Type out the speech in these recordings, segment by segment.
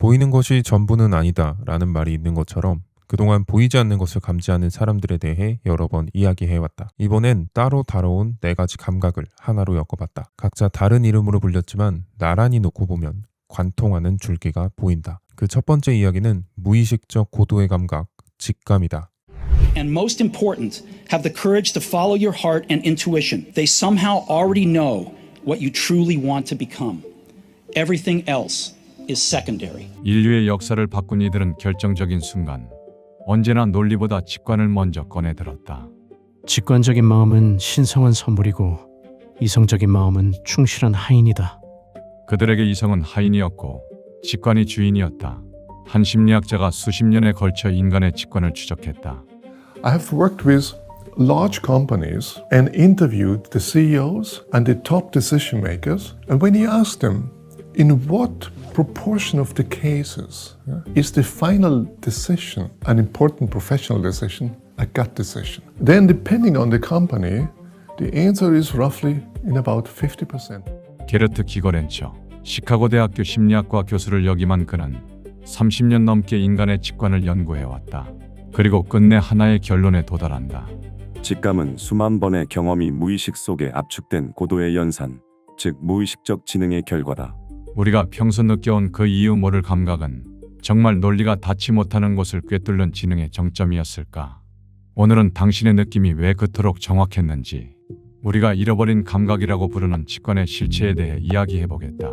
보이는 것이 전부는 아니다 라는 말이 있는 것처럼 그동안 보이지 않는 것을 감지하는 사람들에 대해 여러 번 이야기해왔다. 이번엔 따로 다뤄온 4가지 감각을 하나로 엮어봤다. 각자 다른 이름으로 불렸지만 나란히 놓고 보면 관통하는 줄기가 보인다. 그 첫 번째 이야기는 무의식적 고도의 감각, 직감이다. And most important, have the courage to follow your heart and intuition. They somehow already know what you truly want to become. Everything else is secondary. 인류의 역사를 바꾼 이들은 결정적인 순간 언제나 논리보다 직관을 먼저 꺼내들었다. 직관적인 마음은 신성한 선물이고 이성적인 마음은 충실한 하인이다. 그들에게 이성은 하인이었고 직관이 주인이었다. 한 심리학자가 수십 년에 걸쳐 인간의 직관을 추적했다. I have worked with large companies and interviewed the CEOs and the top decision makers. And when you ask them, in what proportion of the cases is the final decision an important professional decision, a gut decision? Then depending on the company, the answer is roughly in about 50%. 게르트 기거렌처, 시카고 대학교 심리학과 교수를 역임한 그는 30년 넘게 인간의 직관을 연구해왔다. 그리고 끝내 하나의 결론에 도달한다. 직감은 수만 번의 경험이 무의식 속에 압축된 고도의 연산, 즉 무의식적 지능의 결과다. 우리가 평소 느껴온 그 이유 모를 감각은 정말 논리가 닿지 못하는 곳을 꿰뚫는 지능의 정점이었을까? 오늘은 당신의 느낌이 왜 그토록 정확했는지, 우리가 잃어버린 감각이라고 부르는 직관의 실체에 대해 이야기해보겠다.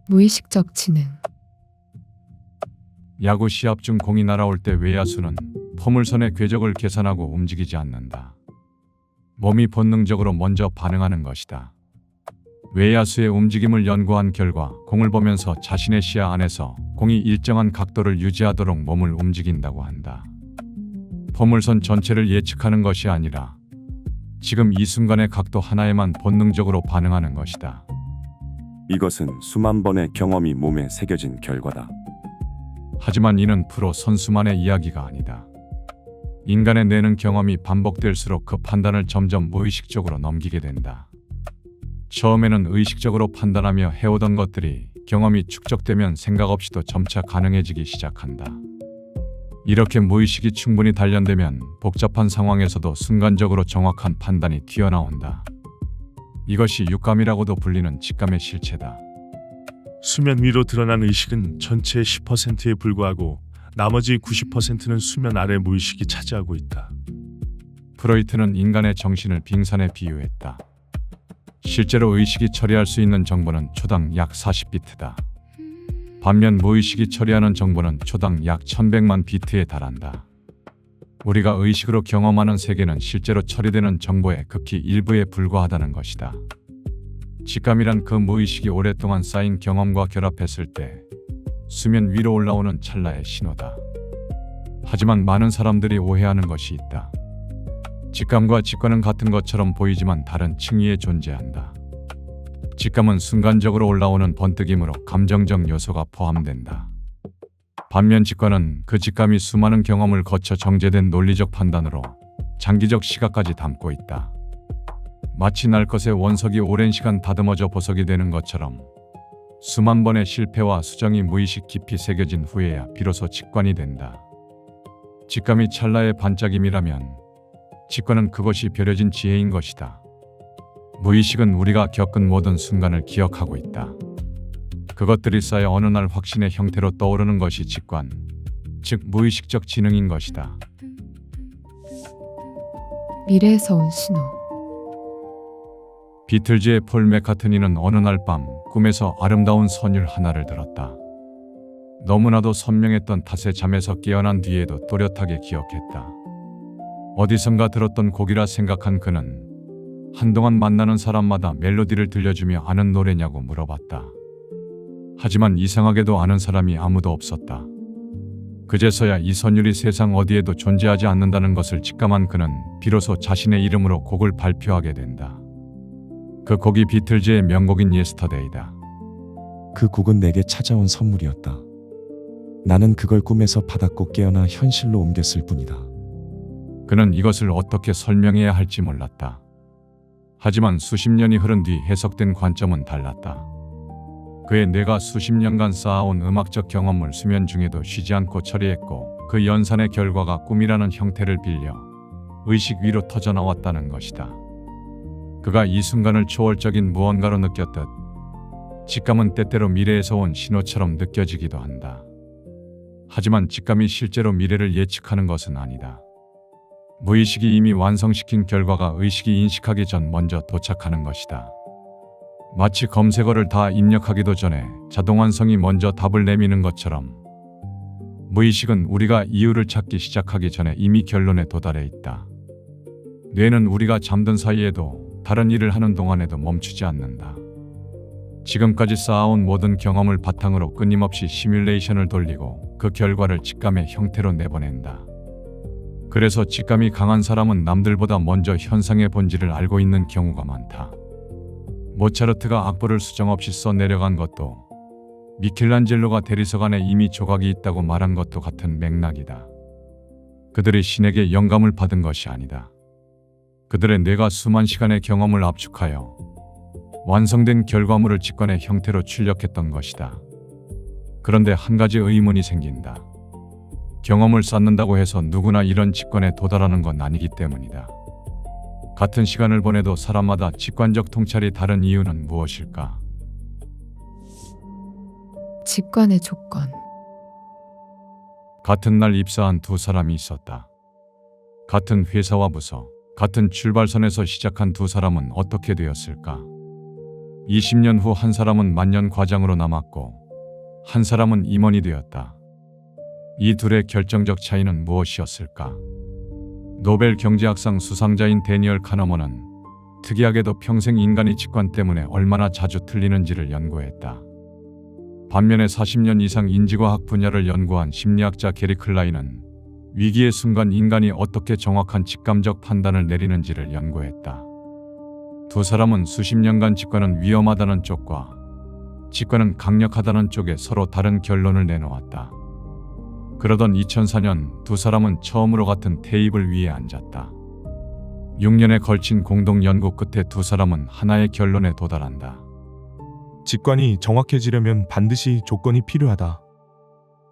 무의식적 지능. 야구 시합 중 공이 날아올 때 외야수는 포물선의 궤적을 계산하고 움직이지 않는다. 몸이 본능적으로 먼저 반응하는 것이다. 외야수의 움직임을 연구한 결과 공을 보면서 자신의 시야 안에서 공이 일정한 각도를 유지하도록 몸을 움직인다고 한다. 포물선 전체를 예측하는 것이 아니라 지금 이 순간의 각도 하나에만 본능적으로 반응하는 것이다. 이것은 수만 번의 경험이 몸에 새겨진 결과다. 하지만 이는 프로 선수만의 이야기가 아니다. 인간의 뇌는 경험이 반복될수록 그 판단을 점점 무의식적으로 넘기게 된다. 처음에는 의식적으로 판단하며 해오던 것들이 경험이 축적되면 생각 없이도 점차 가능해지기 시작한다. 이렇게 무의식이 충분히 단련되면 복잡한 상황에서도 순간적으로 정확한 판단이 튀어나온다. 이것이 육감이라고도 불리는 직감의 실체다. 수면 위로 드러난 의식은 전체의 10%에 불과하고 나머지 90%는 수면 아래 무의식이 차지하고 있다. 프로이트는 인간의 정신을 빙산에 비유했다. 실제로 의식이 처리할 수 있는 정보는 초당 약 40비트다. 반면 무의식이 처리하는 정보는 초당 약 1100만 비트에 달한다. 우리가 의식으로 경험하는 세계는 실제로 처리되는 정보의 극히 일부에 불과하다는 것이다. 직감이란 그 무의식이 오랫동안 쌓인 경험과 결합했을 때 수면 위로 올라오는 찰나의 신호다. 하지만 많은 사람들이 오해하는 것이 있다. 직감과 직관은 같은 것처럼 보이지만 다른 층위에 존재한다. 직감은 순간적으로 올라오는 번뜩임으로 감정적 요소가 포함된다. 반면 직관은 그 직감이 수많은 경험을 거쳐 정제된 논리적 판단으로 장기적 시각까지 담고 있다. 마치 날 것의 원석이 오랜 시간 다듬어져 보석이 되는 것처럼 수만 번의 실패와 수정이 무의식 깊이 새겨진 후에야 비로소 직관이 된다. 직감이 찰나의 반짝임이라면 직관은 그것이 벼려진 지혜인 것이다. 무의식은 우리가 겪은 모든 순간을 기억하고 있다. 그것들이 쌓여 어느 날 확신의 형태로 떠오르는 것이 직관, 즉 무의식적 지능인 것이다. 미래에서 온 신호. 비틀즈의 폴 맥카트니는 어느 날 밤 꿈에서 아름다운 선율 하나를 들었다. 너무나도 선명했던 탓에 잠에서 깨어난 뒤에도 또렷하게 기억했다. 어디선가 들었던 곡이라 생각한 그는 한동안 만나는 사람마다 멜로디를 들려주며 아는 노래냐고 물어봤다. 하지만 이상하게도 아는 사람이 아무도 없었다. 그제서야 이 선율이 세상 어디에도 존재하지 않는다는 것을 직감한 그는 비로소 자신의 이름으로 곡을 발표하게 된다. 그 곡이 비틀즈의 명곡인 예스터데이다. 그 곡은 내게 찾아온 선물이었다. 나는 그걸 꿈에서 받았고 깨어나 현실로 옮겼을 뿐이다. 그는 이것을 어떻게 설명해야 할지 몰랐다. 하지만 수십 년이 흐른 뒤 해석된 관점은 달랐다. 그의 뇌가 수십 년간 쌓아온 음악적 경험을 수면 중에도 쉬지 않고 처리했고 그 연산의 결과가 꿈이라는 형태를 빌려 의식 위로 터져나왔다는 것이다. 그가 이 순간을 초월적인 무언가로 느꼈듯 직감은 때때로 미래에서 온 신호처럼 느껴지기도 한다. 하지만 직감이 실제로 미래를 예측하는 것은 아니다. 무의식이 이미 완성시킨 결과가 의식이 인식하기 전 먼저 도착하는 것이다. 마치 검색어를 다 입력하기도 전에 자동완성이 먼저 답을 내미는 것처럼 무의식은 우리가 이유를 찾기 시작하기 전에 이미 결론에 도달해 있다. 뇌는 우리가 잠든 사이에도 다른 일을 하는 동안에도 멈추지 않는다. 지금까지 쌓아온 모든 경험을 바탕으로 끊임없이 시뮬레이션을 돌리고 그 결과를 직감의 형태로 내보낸다. 그래서 직감이 강한 사람은 남들보다 먼저 현상의 본질을 알고 있는 경우가 많다. 모차르트가 악보를 수정없이 써내려간 것도 미켈란젤로가 대리석 안에 이미 조각이 있다고 말한 것도 같은 맥락이다. 그들이 신에게 영감을 받은 것이 아니다. 그들의 뇌가 수만 시간의 경험을 압축하여 완성된 결과물을 직관의 형태로 출력했던 것이다. 그런데 한 가지 의문이 생긴다. 경험을 쌓는다고 해서 누구나 이런 직관에 도달하는 건 아니기 때문이다. 같은 시간을 보내도 사람마다 직관적 통찰이 다른 이유는 무엇일까? 직관의 조건. 같은 날 입사한 두 사람이 있었다. 같은 회사와 부서, 같은 출발선에서 시작한 두 사람은 어떻게 되었을까? 20년 후 한 사람은 만년 과장으로 남았고 한 사람은 임원이 되었다. 이 둘의 결정적 차이는 무엇이었을까? 노벨 경제학상 수상자인 데니얼 카너먼은 특이하게도 평생 인간이 직관 때문에 얼마나 자주 틀리는지를 연구했다. 반면에 40년 이상 인지과학 분야를 연구한 심리학자 게리 클라인은 위기의 순간 인간이 어떻게 정확한 직감적 판단을 내리는지를 연구했다. 두 사람은 수십 년간 직관은 위험하다는 쪽과 직관은 강력하다는 쪽에 서로 다른 결론을 내놓았다. 그러던 2004년 두 사람은 처음으로 같은 테이블 위에 앉았다. 6년에 걸친 공동 연구 끝에 두 사람은 하나의 결론에 도달한다. 직관이 정확해지려면 반드시 조건이 필요하다.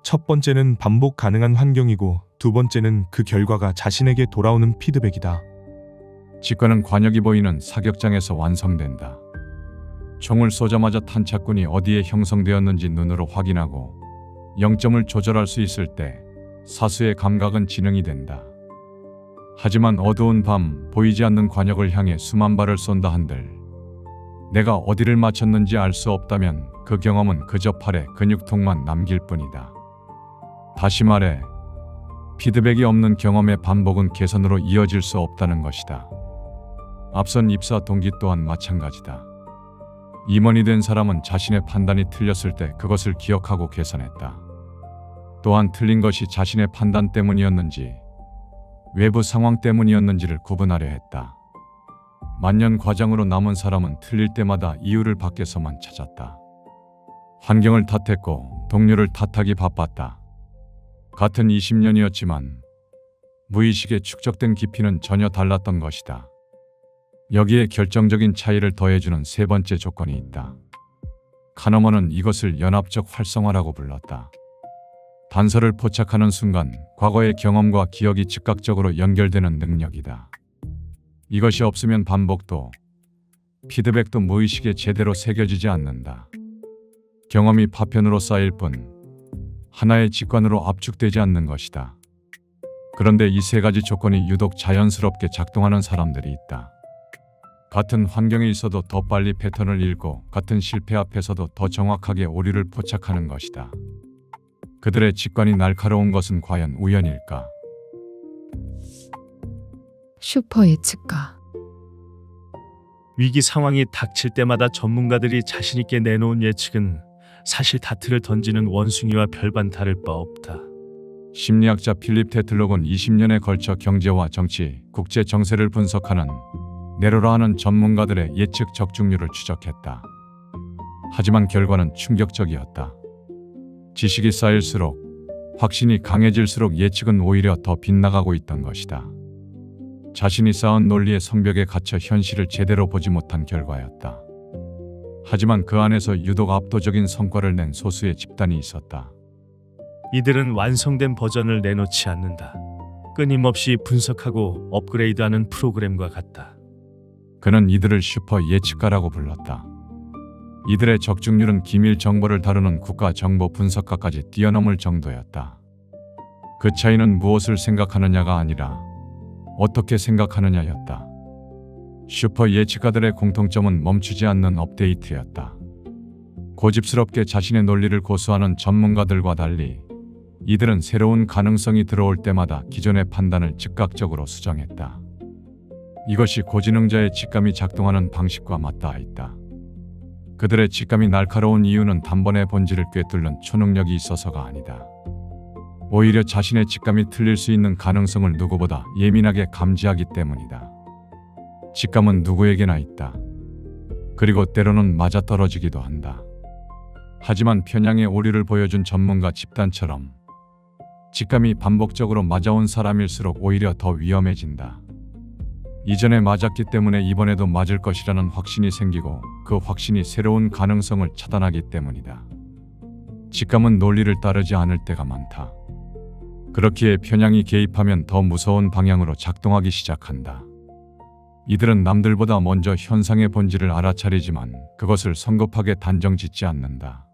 첫 번째는 반복 가능한 환경이고 두 번째는 그 결과가 자신에게 돌아오는 피드백이다. 직관은 관역이 보이는 사격장에서 완성된다. 총을 쏘자마자 탄착군이 어디에 형성되었는지 눈으로 확인하고 0점을 조절할 수 있을 때 사수의 감각은 지능이 된다. 하지만 어두운 밤 보이지 않는 관역을 향해 수만 발을 쏜다 한들 내가 어디를 맞췄는지 알 수 없다면 그 경험은 그저 팔에 근육통만 남길 뿐이다. 다시 말해 피드백이 없는 경험의 반복은 개선으로 이어질 수 없다는 것이다. 앞선 입사 동기 또한 마찬가지다. 임원이 된 사람은 자신의 판단이 틀렸을 때 그것을 기억하고 개선했다. 또한 틀린 것이 자신의 판단 때문이었는지 외부 상황 때문이었는지를 구분하려 했다. 만년 과장으로 남은 사람은 틀릴 때마다 이유를 밖에서만 찾았다. 환경을 탓했고 동료를 탓하기 바빴다. 같은 20년이었지만 무의식에 축적된 깊이는 전혀 달랐던 것이다. 여기에 결정적인 차이를 더해주는 세 번째 조건이 있다. 카너먼은 이것을 연합적 활성화라고 불렀다. 단서를 포착하는 순간 과거의 경험과 기억이 즉각적으로 연결되는 능력이다. 이것이 없으면 반복도, 피드백도 무의식에 제대로 새겨지지 않는다. 경험이 파편으로 쌓일 뿐 하나의 직관으로 압축되지 않는 것이다. 그런데 이 세 가지 조건이 유독 자연스럽게 작동하는 사람들이 있다. 같은 환경에 있어도 더 빨리 패턴을 읽고 같은 실패 앞에서도 더 정확하게 오류를 포착하는 것이다. 그들의 직관이 날카로운 것은 과연 우연일까? 슈퍼 예측가. 위기 상황이 닥칠 때마다 전문가들이 자신있게 내놓은 예측은 사실 다트를 던지는 원숭이와 별반 다를 바 없다. 심리학자 필립 테틀록은 20년에 걸쳐 경제와 정치, 국제 정세를 분석하는 네로라 하는 전문가들의 예측 적중률을 추적했다. 하지만 결과는 충격적이었다. 지식이 쌓일수록, 확신이 강해질수록 예측은 오히려 더 빗나가고 있던 것이다. 자신이 쌓은 논리의 성벽에 갇혀 현실을 제대로 보지 못한 결과였다. 하지만 그 안에서 유독 압도적인 성과를 낸 소수의 집단이 있었다. 이들은 완성된 버전을 내놓지 않는다. 끊임없이 분석하고 업그레이드하는 프로그램과 같다. 그는 이들을 슈퍼 예측가라고 불렀다. 이들의 적중률은 기밀 정보를 다루는 국가 정보 분석가까지 뛰어넘을 정도였다. 그 차이는 무엇을 생각하느냐가 아니라 어떻게 생각하느냐였다. 슈퍼 예측가들의 공통점은 멈추지 않는 업데이트였다. 고집스럽게 자신의 논리를 고수하는 전문가들과 달리 이들은 새로운 가능성이 들어올 때마다 기존의 판단을 즉각적으로 수정했다. 이것이 고지능자의 직감이 작동하는 방식과 맞닿아 있다. 그들의 직감이 날카로운 이유는 단번에 본질을 꿰뚫는 초능력이 있어서가 아니다. 오히려 자신의 직감이 틀릴 수 있는 가능성을 누구보다 예민하게 감지하기 때문이다. 직감은 누구에게나 있다. 그리고 때로는 맞아떨어지기도 한다. 하지만 편향의 오류를 보여준 전문가 집단처럼 직감이 반복적으로 맞아온 사람일수록 오히려 더 위험해진다. 이전에 맞았기 때문에 이번에도 맞을 것이라는 확신이 생기고 그 확신이 새로운 가능성을 차단하기 때문이다. 직감은 논리를 따르지 않을 때가 많다. 그렇기에 편향이 개입하면 더 무서운 방향으로 작동하기 시작한다. 이들은 남들보다 먼저 현상의 본질을 알아차리지만 그것을 성급하게 단정짓지 않는다.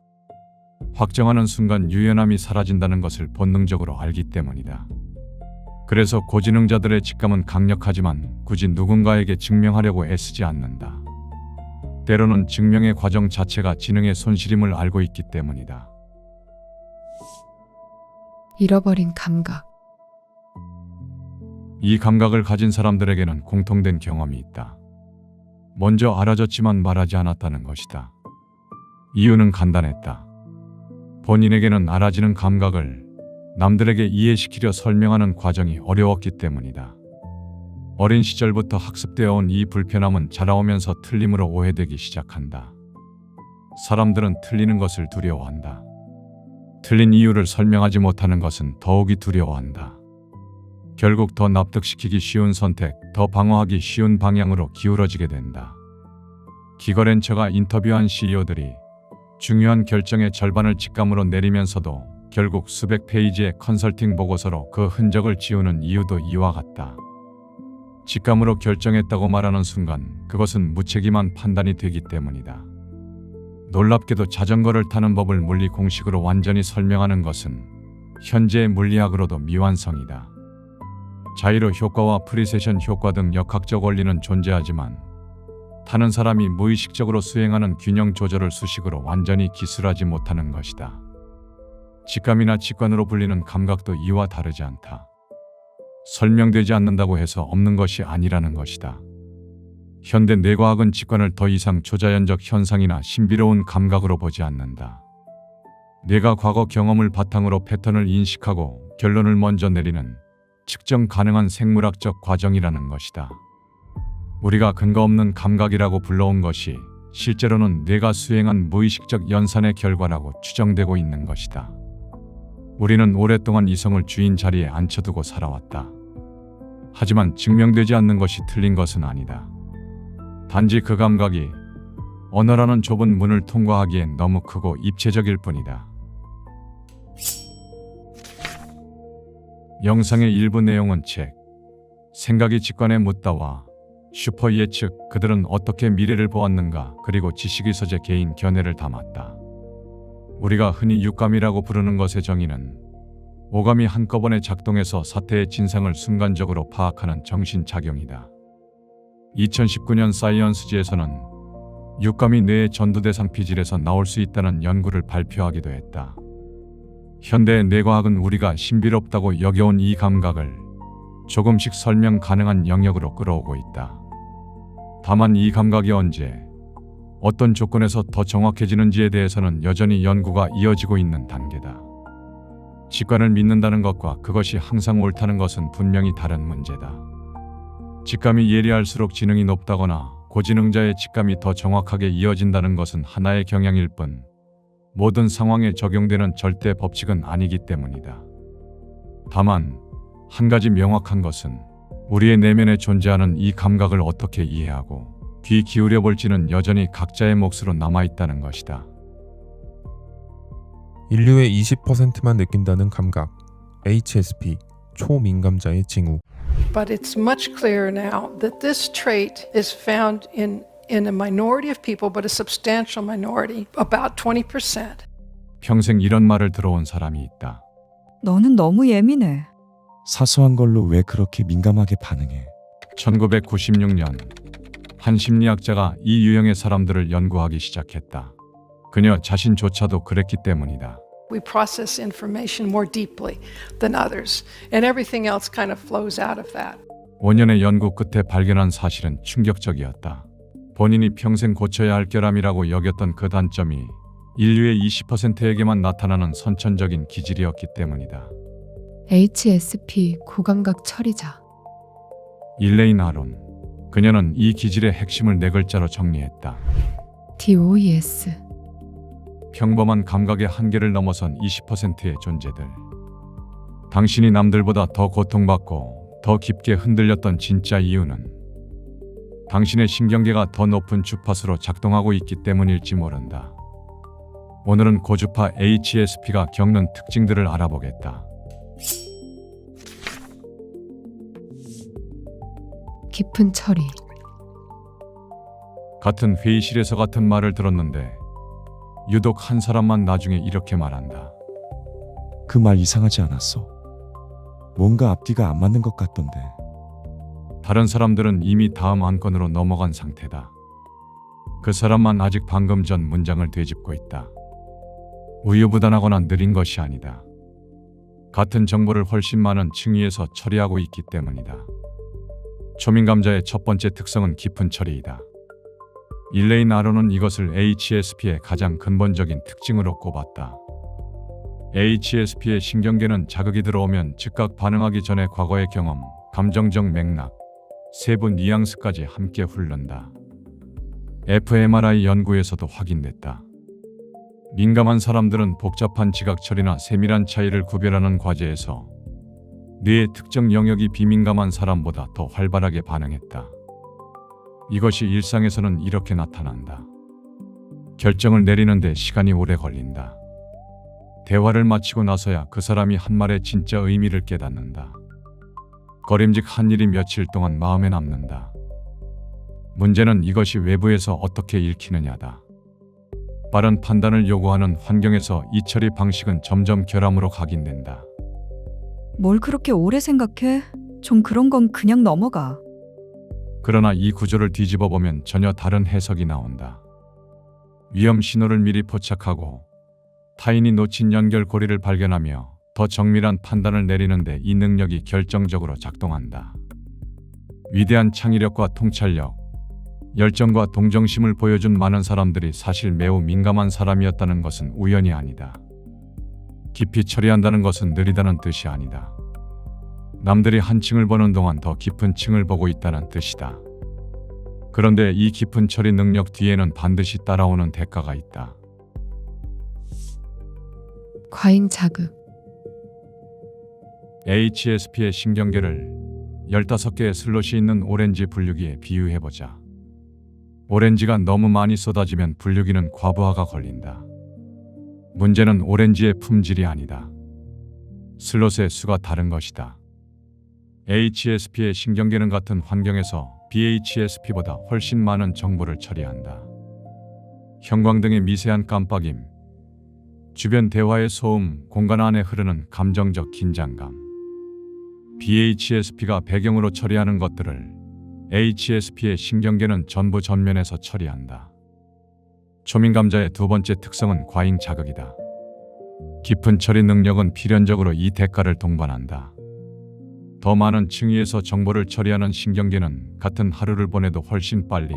확정하는 순간 유연함이 사라진다는 것을 본능적으로 알기 때문이다. 그래서 고지능자들의 직감은 강력하지만 굳이 누군가에게 증명하려고 애쓰지 않는다. 때로는 증명의 과정 자체가 지능의 손실임을 알고 있기 때문이다. 잃어버린 감각. 이 감각을 가진 사람들에게는 공통된 경험이 있다. 먼저 알아졌지만 말하지 않았다는 것이다. 이유는 간단했다. 본인에게는 알아지는 감각을 남들에게 이해시키려 설명하는 과정이 어려웠기 때문이다. 어린 시절부터 학습되어 온 이 불편함은 자라오면서 틀림으로 오해되기 시작한다. 사람들은 틀리는 것을 두려워한다. 틀린 이유를 설명하지 못하는 것은 더욱이 두려워한다. 결국 더 납득시키기 쉬운 선택, 더 방어하기 쉬운 방향으로 기울어지게 된다. 기거렌처가 인터뷰한 CEO들이 중요한 결정의 절반을 직감으로 내리면서도 결국 수백 페이지의 컨설팅 보고서로 그 흔적을 지우는 이유도 이와 같다. 직감으로 결정했다고 말하는 순간 그것은 무책임한 판단이 되기 때문이다. 놀랍게도 자전거를 타는 법을 물리 공식으로 완전히 설명하는 것은 현재의 물리학으로도 미완성이다. 자이로 효과와 프리세션 효과 등 역학적 원리는 존재하지만 타는 사람이 무의식적으로 수행하는 균형 조절을 수식으로 완전히 기술하지 못하는 것이다. 직감이나 직관으로 불리는 감각도 이와 다르지 않다. 설명되지 않는다고 해서 없는 것이 아니라는 것이다. 현대 뇌과학은 직관을 더 이상 초자연적 현상이나 신비로운 감각으로 보지 않는다. 뇌가 과거 경험을 바탕으로 패턴을 인식하고 결론을 먼저 내리는 측정 가능한 생물학적 과정이라는 것이다. 우리가 근거 없는 감각이라고 불러온 것이 실제로는 뇌가 수행한 무의식적 연산의 결과라고 추정되고 있는 것이다. 우리는 오랫동안 이성을 주인 자리에 앉혀두고 살아왔다. 하지만 증명되지 않는 것이 틀린 것은 아니다. 단지 그 감각이 언어라는 좁은 문을 통과하기엔 너무 크고 입체적일 뿐이다. 영상의 일부 내용은 책 생각이 직관에 묻다와 슈퍼 예측 그들은 어떻게 미래를 보았는가 그리고 지식의 서재 개인 견해를 담았다. 우리가 흔히 육감이라고 부르는 것의 정의는 오감이 한꺼번에 작동해서 사태의 진상을 순간적으로 파악하는 정신작용이다. 2019년 사이언스지에서는 육감이 뇌의 전두대상 피질에서 나올 수 있다는 연구를 발표하기도 했다. 현대의 뇌과학은 우리가 신비롭다고 여겨온 이 감각을 조금씩 설명 가능한 영역으로 끌어오고 있다. 다만 이 감각이 언제, 어떤 조건에서 더 정확해지는지에 대해서는 여전히 연구가 이어지고 있는 단계다. 직관을 믿는다는 것과 그것이 항상 옳다는 것은 분명히 다른 문제다. 직감이 예리할수록 지능이 높다거나 고지능자의 직감이 더 정확하게 이어진다는 것은 하나의 경향일 뿐 모든 상황에 적용되는 절대 법칙은 아니기 때문이다. 다만 한 가지 명확한 것은 우리의 내면에 존재하는 이 감각을 어떻게 이해하고 귀 기울여 볼지는 여전히 각자의 몫으로 남아있다는 것이다. 인류의 20%만 느낀다는 감각, HSP, 초민감자의 징후. But it's much clearer now that this trait is found in a minority of people, but a substantial minority, about 20%. 평생 이런 말을 들어온 사람이 있다. 너는 너무 예민해. 사소한 걸로 왜 그렇게 민감하게 반응해? 1996년 한 심리학자가 이 유형의 사람들을 연구하기 시작했다. 그녀 자신조차도 그랬기 때문이다. We process information more deeply than others, and everything else kind of flows out of that. 5년의 연구 끝에 발견한 사실은 충격적이었다. 본인이 평생 고쳐야 할 결함이라고 여겼던 그 단점이 인류의 20%에게만 나타나는 선천적인 기질이었기 때문이다. HSP 고감각 처리자. 일레인 아론. 그녀는 이 기질의 핵심을 네 글자로 정리했다. DOES. 평범한 감각의 한계를 넘어선 20%의 존재들. 당신이 남들보다 더 고통받고 더 깊게 흔들렸던 진짜 이유는 당신의 신경계가 더 높은 주파수로 작동하고 있기 때문일지 모른다. 오늘은 고주파 HSP가 겪는 특징들을 알아보겠다. 깊은 처리. 같은 회의실에서 같은 말을 들었는데 유독 한 사람만 나중에 이렇게 말한다. 그 말 이상하지 않았어? 뭔가 앞뒤가 안 맞는 것 같던데. 다른 사람들은 이미 다음 안건으로 넘어간 상태다. 그 사람만 아직 방금 전 문장을 되짚고 있다. 우유부단하거나 느린 것이 아니다. 같은 정보를 훨씬 많은 층위에서 처리하고 있기 때문이다. 초민감자의 첫 번째 특성은 깊은 처리이다. 일레인 아론은 이것을 HSP의 가장 근본적인 특징으로 꼽았다. HSP의 신경계는 자극이 들어오면 즉각 반응하기 전에 과거의 경험, 감정적 맥락, 세부 뉘앙스까지 함께 흐른다. fMRI 연구에서도 확인됐다. 민감한 사람들은 복잡한 지각 처리나 세밀한 차이를 구별하는 과제에서 뇌의 특정 영역이 비민감한 사람보다 더 활발하게 반응했다. 이것이 일상에서는 이렇게 나타난다. 결정을 내리는데 시간이 오래 걸린다. 대화를 마치고 나서야 그 사람이 한 말의 진짜 의미를 깨닫는다. 거림직한 일이 며칠 동안 마음에 남는다. 문제는 이것이 외부에서 어떻게 읽히느냐다. 빠른 판단을 요구하는 환경에서 이 처리 방식은 점점 결함으로 각인된다. 뭘 그렇게 오래 생각해? 좀 그런 건 그냥 넘어가. 그러나 이 구조를 뒤집어 보면 전혀 다른 해석이 나온다. 위험 신호를 미리 포착하고 타인이 놓친 연결고리를 발견하며 더 정밀한 판단을 내리는데 이 능력이 결정적으로 작동한다. 위대한 창의력과 통찰력, 열정과 동정심을 보여준 많은 사람들이 사실 매우 민감한 사람이었다는 것은 우연이 아니다. 깊이 처리한다는 것은 느리다는 뜻이 아니다. 남들이 한 층을 보는 동안 더 깊은 층을 보고 있다는 뜻이다. 그런데 이 깊은 처리 능력 뒤에는 반드시 따라오는 대가가 있다. 과잉 자극. HSP의 신경계를 15개의 슬롯이 있는 오렌지 분류기에 비유해보자. 오렌지가 너무 많이 쏟아지면 분류기는 과부하가 걸린다. 문제는 오렌지의 품질이 아니다. 슬롯의 수가 다른 것이다. HSP의 신경계는 같은 환경에서 BHSP보다 훨씬 많은 정보를 처리한다. 형광등의 미세한 깜빡임, 주변 대화의 소음, 공간 안에 흐르는 감정적 긴장감. BHSP가 배경으로 처리하는 것들을 HSP의 신경계는 전부 전면에서 처리한다. 초민감자의 두 번째 특성은 과잉 자극이다. 깊은 처리 능력은 필연적으로 이 대가를 동반한다. 더 많은 층위에서 정보를 처리하는 신경계는 같은 하루를 보내도 훨씬 빨리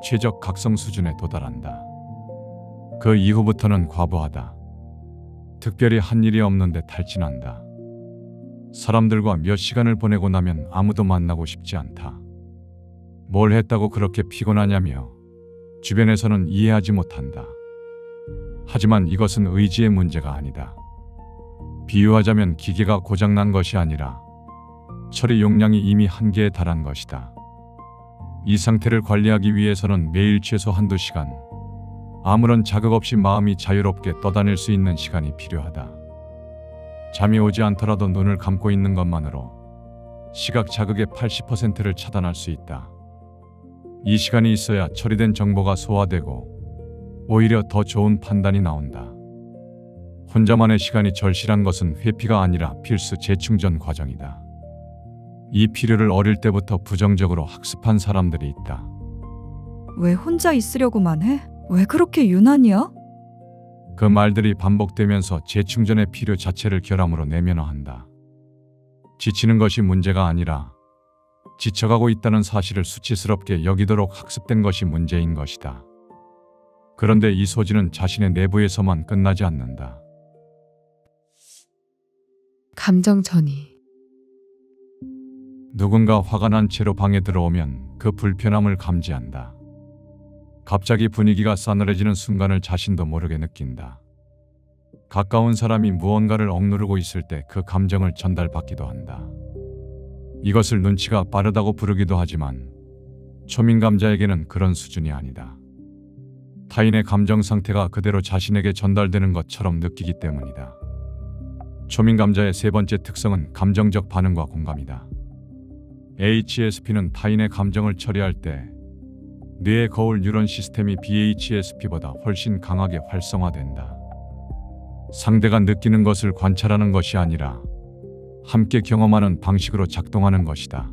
최적 각성 수준에 도달한다. 그 이후부터는 과부하다. 특별히 한 일이 없는데 탈진한다. 사람들과 몇 시간을 보내고 나면 아무도 만나고 싶지 않다. 뭘 했다고 그렇게 피곤하냐며 주변에서는 이해하지 못한다. 하지만 이것은 의지의 문제가 아니다. 비유하자면 기계가 고장난 것이 아니라 처리 용량이 이미 한계에 달한 것이다. 이 상태를 관리하기 위해서는 매일 최소 한두 시간, 아무런 자극 없이 마음이 자유롭게 떠다닐 수 있는 시간이 필요하다. 잠이 오지 않더라도 눈을 감고 있는 것만으로 시각 자극의 80%를 차단할 수 있다. 이 시간이 있어야 처리된 정보가 소화되고 오히려 더 좋은 판단이 나온다. 혼자만의 시간이 절실한 것은 회피가 아니라 필수 재충전 과정이다. 이 필요를 어릴 때부터 부정적으로 학습한 사람들이 있다. 왜 혼자 있으려고만 해? 왜 그렇게 유난이야? 그 말들이 반복되면서 재충전의 필요 자체를 결함으로 내면화한다. 지치는 것이 문제가 아니라 지쳐가고 있다는 사실을 수치스럽게 여기도록 학습된 것이 문제인 것이다. 그런데 이 소진은 자신의 내부에서만 끝나지 않는다. 감정 전이. 누군가 화가 난 채로 방에 들어오면 그 불편함을 감지한다. 갑자기 분위기가 싸늘해지는 순간을 자신도 모르게 느낀다. 가까운 사람이 무언가를 억누르고 있을 때 그 감정을 전달받기도 한다. 이것을 눈치가 빠르다고 부르기도 하지만 초민감자에게는 그런 수준이 아니다. 타인의 감정 상태가 그대로 자신에게 전달되는 것처럼 느끼기 때문이다. 초민감자의 세 번째 특성은 감정적 반응과 공감이다. HSP는 타인의 감정을 처리할 때 뇌의 거울 뉴런 시스템이 BHSP보다 훨씬 강하게 활성화된다. 상대가 느끼는 것을 관찰하는 것이 아니라 함께 경험하는 방식으로 작동하는 것이다.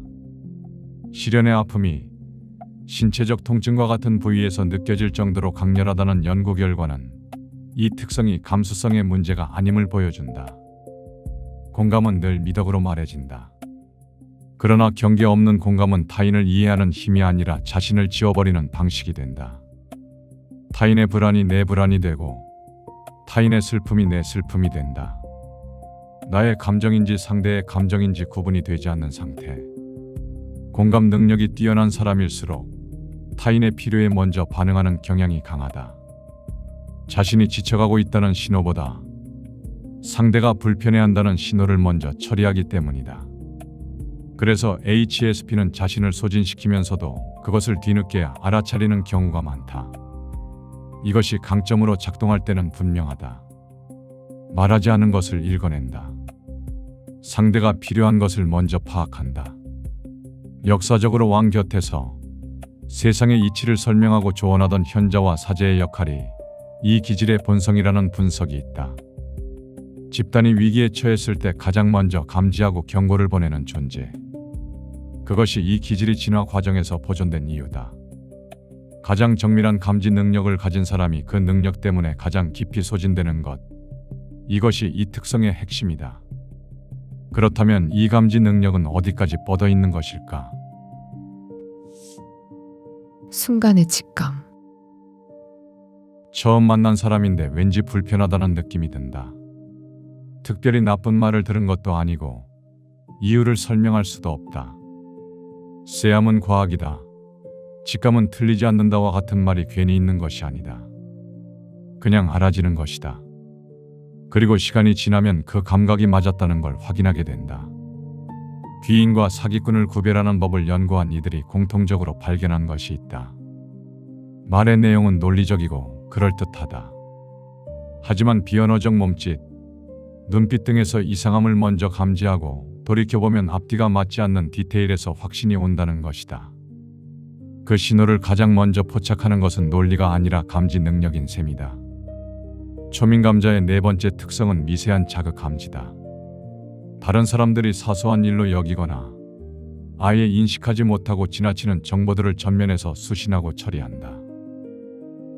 시련의 아픔이 신체적 통증과 같은 부위에서 느껴질 정도로 강렬하다는 연구 결과는 이 특성이 감수성의 문제가 아님을 보여준다. 공감은 늘 미덕으로 말해진다. 그러나 경계 없는 공감은 타인을 이해하는 힘이 아니라 자신을 지워버리는 방식이 된다. 타인의 불안이 내 불안이 되고 타인의 슬픔이 내 슬픔이 된다. 나의 감정인지 상대의 감정인지 구분이 되지 않는 상태. 공감 능력이 뛰어난 사람일수록 타인의 필요에 먼저 반응하는 경향이 강하다. 자신이 지쳐가고 있다는 신호보다 상대가 불편해한다는 신호를 먼저 처리하기 때문이다. 그래서 HSP는 자신을 소진시키면서도 그것을 뒤늦게 알아차리는 경우가 많다. 이것이 강점으로 작동할 때는 분명하다. 말하지 않은 것을 읽어낸다. 상대가 필요한 것을 먼저 파악한다. 역사적으로 왕 곁에서 세상의 이치를 설명하고 조언하던 현자와 사제의 역할이 이 기질의 본성이라는 분석이 있다. 집단이 위기에 처했을 때 가장 먼저 감지하고 경고를 보내는 존재. 그것이 이 기질이 진화 과정에서 보존된 이유다. 가장 정밀한 감지 능력을 가진 사람이 그 능력 때문에 가장 깊이 소진되는 것. 이것이 이 특성의 핵심이다. 그렇다면 이 감지 능력은 어디까지 뻗어 있는 것일까? 순간의 직감. 처음 만난 사람인데 왠지 불편하다는 느낌이 든다. 특별히 나쁜 말을 들은 것도 아니고 이유를 설명할 수도 없다. 쎄함은 과학이다. 직감은 틀리지 않는다와 같은 말이 괜히 있는 것이 아니다. 그냥 알아지는 것이다. 그리고 시간이 지나면 그 감각이 맞았다는 걸 확인하게 된다. 귀인과 사기꾼을 구별하는 법을 연구한 이들이 공통적으로 발견한 것이 있다. 말의 내용은 논리적이고 그럴듯하다. 하지만 비언어적 몸짓, 눈빛 등에서 이상함을 먼저 감지하고 돌이켜보면 앞뒤가 맞지 않는 디테일에서 확신이 온다는 것이다. 그 신호를 가장 먼저 포착하는 것은 논리가 아니라 감지 능력인 셈이다. 초민감자의 네 번째 특성은 미세한 자극 감지다. 다른 사람들이 사소한 일로 여기거나 아예 인식하지 못하고 지나치는 정보들을 전면에서 수신하고 처리한다.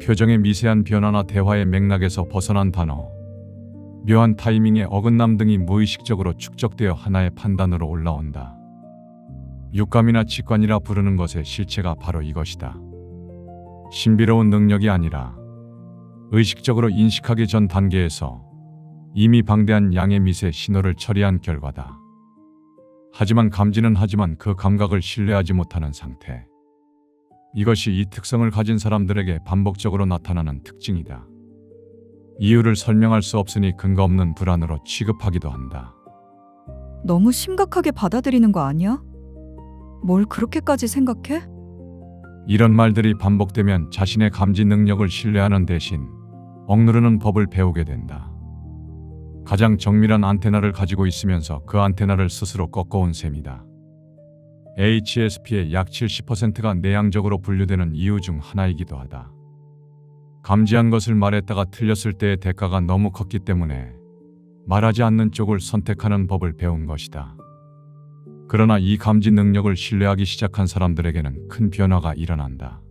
표정의 미세한 변화나 대화의 맥락에서 벗어난 단어, 묘한 타이밍의 어긋남 등이 무의식적으로 축적되어 하나의 판단으로 올라온다. 육감이나 직관이라 부르는 것의 실체가 바로 이것이다. 신비로운 능력이 아니라 의식적으로 인식하기 전 단계에서 이미 방대한 양의 미세 신호를 처리한 결과다. 하지만 감지는 하지만 그 감각을 신뢰하지 못하는 상태. 이것이 이 특성을 가진 사람들에게 반복적으로 나타나는 특징이다. 이유를 설명할 수 없으니 근거 없는 불안으로 취급하기도 한다. 너무 심각하게 받아들이는 거 아니야? 뭘 그렇게까지 생각해? 이런 말들이 반복되면 자신의 감지 능력을 신뢰하는 대신 억누르는 법을 배우게 된다. 가장 정밀한 안테나를 가지고 있으면서 그 안테나를 스스로 꺾어온 셈이다. HSP의 약 70%가 내향적으로 분류되는 이유 중 하나이기도 하다. 감지한 것을 말했다가 틀렸을 때의 대가가 너무 컸기 때문에 말하지 않는 쪽을 선택하는 법을 배운 것이다. 그러나 이 감지 능력을 신뢰하기 시작한 사람들에게는 큰 변화가 일어난다.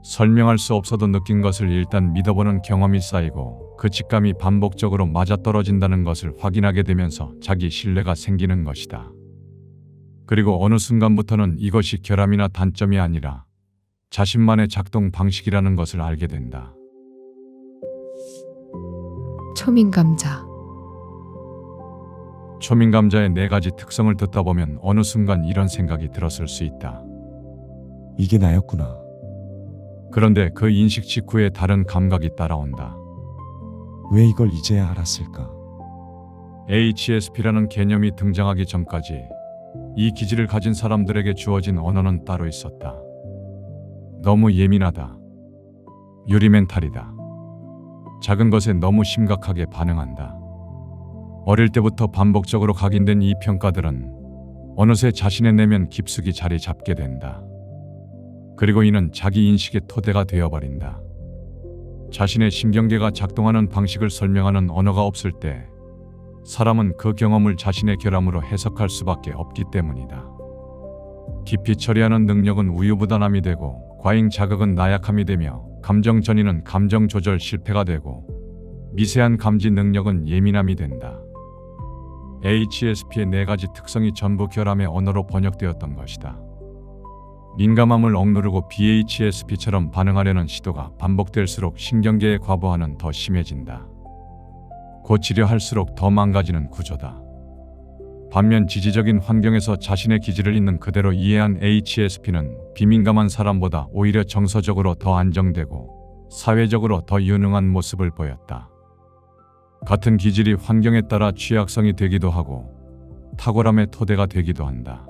설명할 수 없어도 느낀 것을 일단 믿어보는 경험이 쌓이고 그 직감이 반복적으로 맞아떨어진다는 것을 확인하게 되면서 자기 신뢰가 생기는 것이다. 그리고 어느 순간부터는 이것이 결함이나 단점이 아니라 자신만의 작동 방식이라는 것을 알게 된다. 초민감자. 초민감자의 4가지 특성을 듣다 보면 어느 순간 이런 생각이 들었을 수 있다. 이게 나였구나. 그런데 그 인식 직후에 다른 감각이 따라온다. 왜 이걸 이제야 알았을까? HSP라는 개념이 등장하기 전까지 이 기질을 가진 사람들에게 주어진 언어는 따로 있었다. 너무 예민하다. 유리멘탈이다. 작은 것에 너무 심각하게 반응한다. 어릴 때부터 반복적으로 각인된 이 평가들은 어느새 자신의 내면 깊숙이 자리 잡게 된다. 그리고 이는 자기 인식의 토대가 되어버린다. 자신의 신경계가 작동하는 방식을 설명하는 언어가 없을 때 사람은 그 경험을 자신의 결함으로 해석할 수밖에 없기 때문이다. 깊이 처리하는 능력은 우유부단함이 되고 과잉 자극은 나약함이 되며 감정 전이는 감정 조절 실패가 되고 미세한 감지 능력은 예민함이 된다. HSP의 4가지 특성이 전부 결함의 언어로 번역되었던 것이다. 민감함을 억누르고 BHSP처럼 반응하려는 시도가 반복될수록 신경계의 과부하는 더 심해진다. 고치려 할수록 더 망가지는 구조다. 반면 지지적인 환경에서 자신의 기질을 있는 그대로 이해한 HSP는 비민감한 사람보다 오히려 정서적으로 더 안정되고 사회적으로 더 유능한 모습을 보였다. 같은 기질이 환경에 따라 취약성이 되기도 하고 탁월함의 토대가 되기도 한다.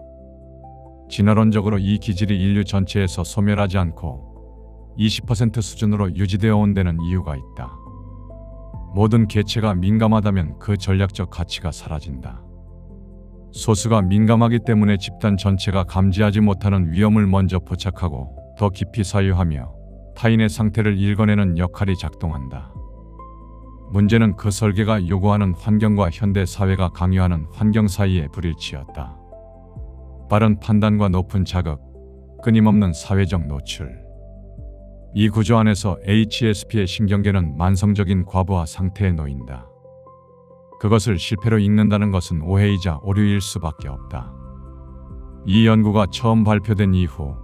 진화론적으로 이 기질이 인류 전체에서 소멸하지 않고 20% 수준으로 유지되어 온 데는 이유가 있다. 모든 개체가 민감하다면 그 전략적 가치가 사라진다. 소수가 민감하기 때문에 집단 전체가 감지하지 못하는 위험을 먼저 포착하고 더 깊이 사유하며 타인의 상태를 읽어내는 역할이 작동한다. 문제는 그 설계가 요구하는 환경과 현대 사회가 강요하는 환경 사이의 불일치였다. 빠른 판단과 높은 자극, 끊임없는 사회적 노출. 이 구조 안에서 HSP의 신경계는 만성적인 과부하 상태에 놓인다. 그것을 실패로 읽는다는 것은 오해이자 오류일 수밖에 없다. 이 연구가 처음 발표된 이후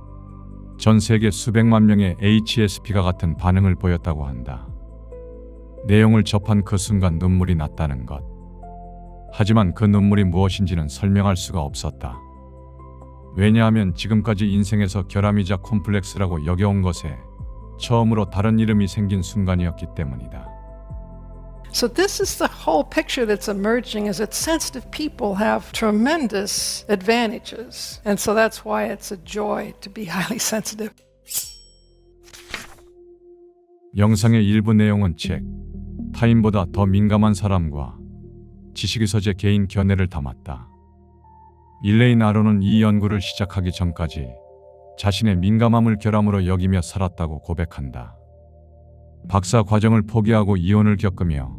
전 세계 수백만 명의 HSP가 같은 반응을 보였다고 한다. 내용을 접한 그 순간 눈물이 났다는 것. 하지만 그 눈물이 무엇인지는 설명할 수가 없었다. 왜냐하면 지금까지 인생에서 결함이자 콤플렉스라고 여겨온 것에 처음으로 다른 이름이 생긴 순간이었기 때문이다. So this is the whole picture that's emerging, is that sensitive people have tremendous advantages. And so that's why it's a joy to be highly sensitive. 영상의 일부 내용은 책, 타인보다 더 민감한 사람과 지식의 서재 개인 견해를 담았다. 일레인 아론은 이 연구를 시작하기 전까지 자신의 민감함을 결함으로 여기며 살았다고 고백한다. 박사 과정을 포기하고 이혼을 겪으며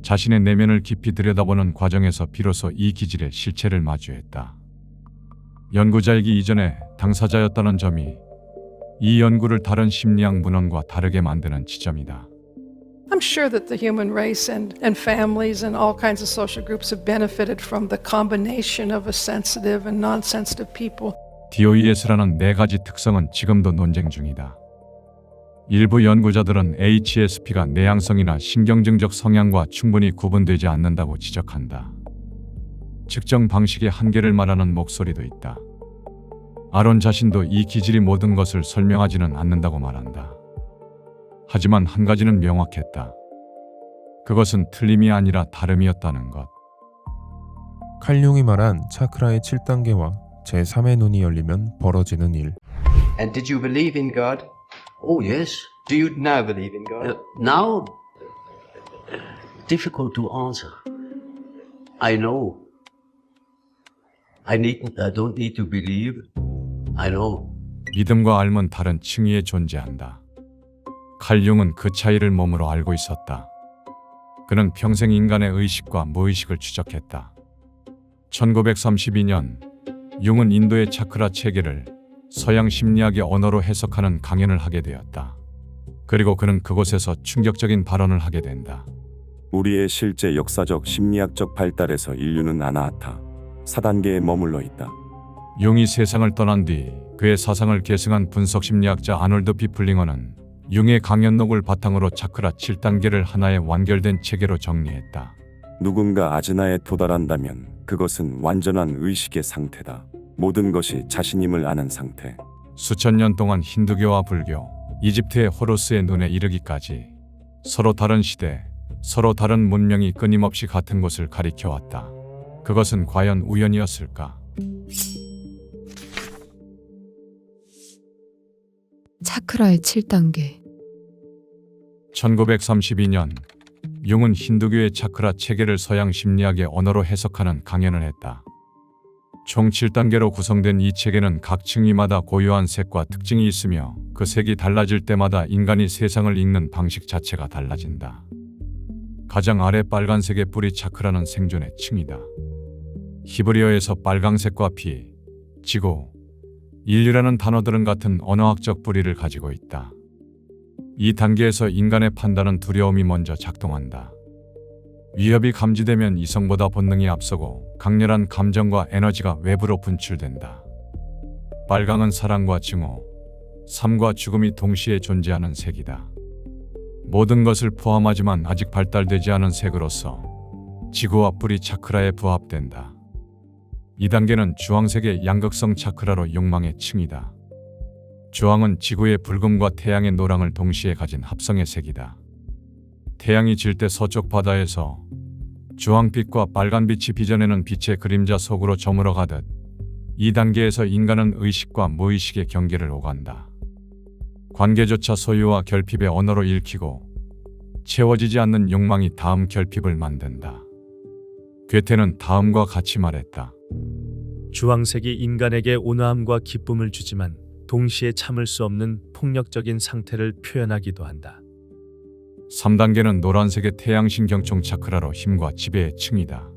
자신의 내면을 깊이 들여다보는 과정에서 비로소 이 기질의 실체를 마주했다. 연구자이기 이전에 당사자였다는 점이 이 연구를 다른 심리학 문헌과 다르게 만드는 지점이다. I'm sure that the human race and families and all kinds of social groups have benefited from the combination of a sensitive and non-sensitive people. DOES라는 4가지 특성은 지금도 논쟁 중이다. 일부 연구자들은 HSP가 내향성이나 신경증적 성향과 충분히 구분되지 않는다고 지적한다. 측정 방식의 한계를 말하는 목소리도 있다. 아론 자신도 이 기질이 모든 것을 설명하지는 않는다고 말한다. 하지만 한 가지는 명확했다. 그것은 틀림이 아니라 다름이었다는 것. 칼융이 말한 차크라의 7단계와 제3의 눈이 열리면 벌어지는 일. And did you believe in God? Oh, yes. Do you now believe in God? Now, difficult to answer. I know. I don't need to believe. I know. 믿음과 알면 다른 층위에 존재한다. 칼융은 그 차이를 몸으로 알고 있었다. 그는 평생 인간의 의식과 무의식을 추적했다. 1932년 융은 인도의 차크라 체계를 서양 심리학의 언어로 해석하는 강연을 하게 되었다. 그리고 그는 그곳에서 충격적인 발언을 하게 된다. 우리의 실제 역사적 심리학적 발달에서 인류는 아나하타 4단계에 머물러 있다. 융이 세상을 떠난 뒤 그의 사상을 계승한 분석 심리학자 아놀드 비플링어는 융의 강연록을 바탕으로 차크라 7단계를 하나의 완결된 체계로 정리했다. 누군가 아즈나에 도달한다면 그것은 완전한 의식의 상태다. 모든 것이 자신임을 아는 상태. 수천 년 동안 힌두교와 불교, 이집트의 호루스의 눈에 이르기까지 서로 다른 시대, 서로 다른 문명이 끊임없이 같은 곳을 가리켜왔다. 그것은 과연 우연이었을까? 차크라의 7단계. 1932년 융은 힌두교의 차크라 체계를 서양 심리학의 언어로 해석하는 강연을 했다. 총 7단계로 구성된 이 체계는 각 층위마다 고유한 색과 특징이 있으며 그 색이 달라질 때마다 인간이 세상을 읽는 방식 자체가 달라진다. 가장 아래 빨간색의 뿌리 차크라는 생존의 층이다. 히브리어에서 빨강색과 피, 지구, 인류라는 단어들은 같은 언어학적 뿌리를 가지고 있다. 이 단계에서 인간의 판단은 두려움이 먼저 작동한다. 위협이 감지되면 이성보다 본능이 앞서고 강렬한 감정과 에너지가 외부로 분출된다. 빨강은 사랑과 증오, 삶과 죽음이 동시에 존재하는 색이다. 모든 것을 포함하지만 아직 발달되지 않은 색으로서 지구와 뿌리 차크라에 부합된다. 이 단계는 주황색의 양극성 차크라로 욕망의 층이다. 주황은 지구의 붉음과 태양의 노랑을 동시에 가진 합성의 색이다. 태양이 질 때 서쪽 바다에서 주황빛과 빨간빛이 빚어내는 빛의 그림자 속으로 저물어 가듯 이 단계에서 인간은 의식과 무의식의 경계를 오간다. 관계조차 소유와 결핍의 언어로 읽히고 채워지지 않는 욕망이 다음 결핍을 만든다. 괴테는 다음과 같이 말했다. 주황색이 인간에게 온화함과 기쁨을 주지만 동시에 참을 수 없는 폭력적인 상태를 표현하기도 한다. 3단계는 노란색의 태양신경총 차크라로 힘과 지배의 층이다.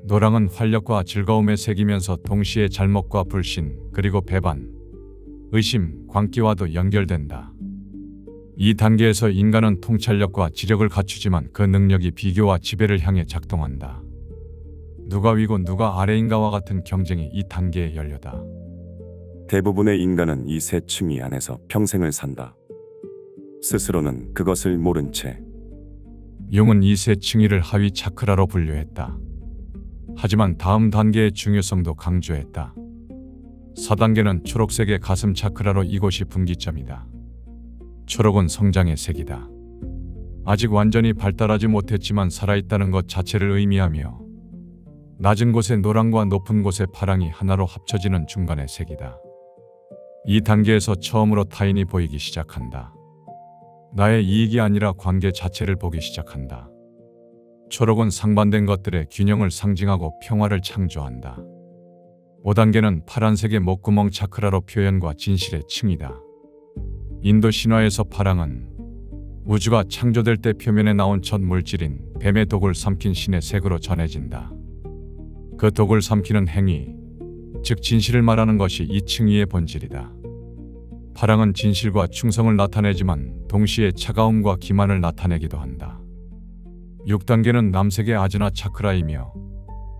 노랑은 활력과 즐거움의 색이면서 동시에 잘못과 불신, 그리고 배반, 의심, 광기와도 연결된다. 이 단계에서 인간은 통찰력과 지력을 갖추지만 그 능력이 비교와 지배를 향해 작동한다. 누가 위고 누가 아래인가와 같은 경쟁이 이 단계에 열려다. 대부분의 인간은 이 세 층위 안에서 평생을 산다. 스스로는 그것을 모른 채. 융은 이 세 층위를 하위 차크라로 분류했다. 하지만 다음 단계의 중요성도 강조했다. 4단계는 초록색의 가슴 차크라로 이곳이 분기점이다. 초록은 성장의 색이다. 아직 완전히 발달하지 못했지만 살아있다는 것 자체를 의미하며 낮은 곳의 노랑과 높은 곳의 파랑이 하나로 합쳐지는 중간의 색이다. 이 단계에서 처음으로 타인이 보이기 시작한다. 나의 이익이 아니라 관계 자체를 보기 시작한다. 초록은 상반된 것들의 균형을 상징하고 평화를 창조한다. 5단계는 파란색의 목구멍 차크라로 표현과 진실의 층이다. 인도 신화에서 파랑은 우주가 창조될 때 표면에 나온 첫 물질인 뱀의 독을 삼킨 신의 색으로 전해진다. 그 독을 삼키는 행위, 즉 진실을 말하는 것이 이 층위의 본질이다. 파랑은 진실과 충성을 나타내지만 동시에 차가움과 기만을 나타내기도 한다. 6단계는 남색의 아즈나 차크라이며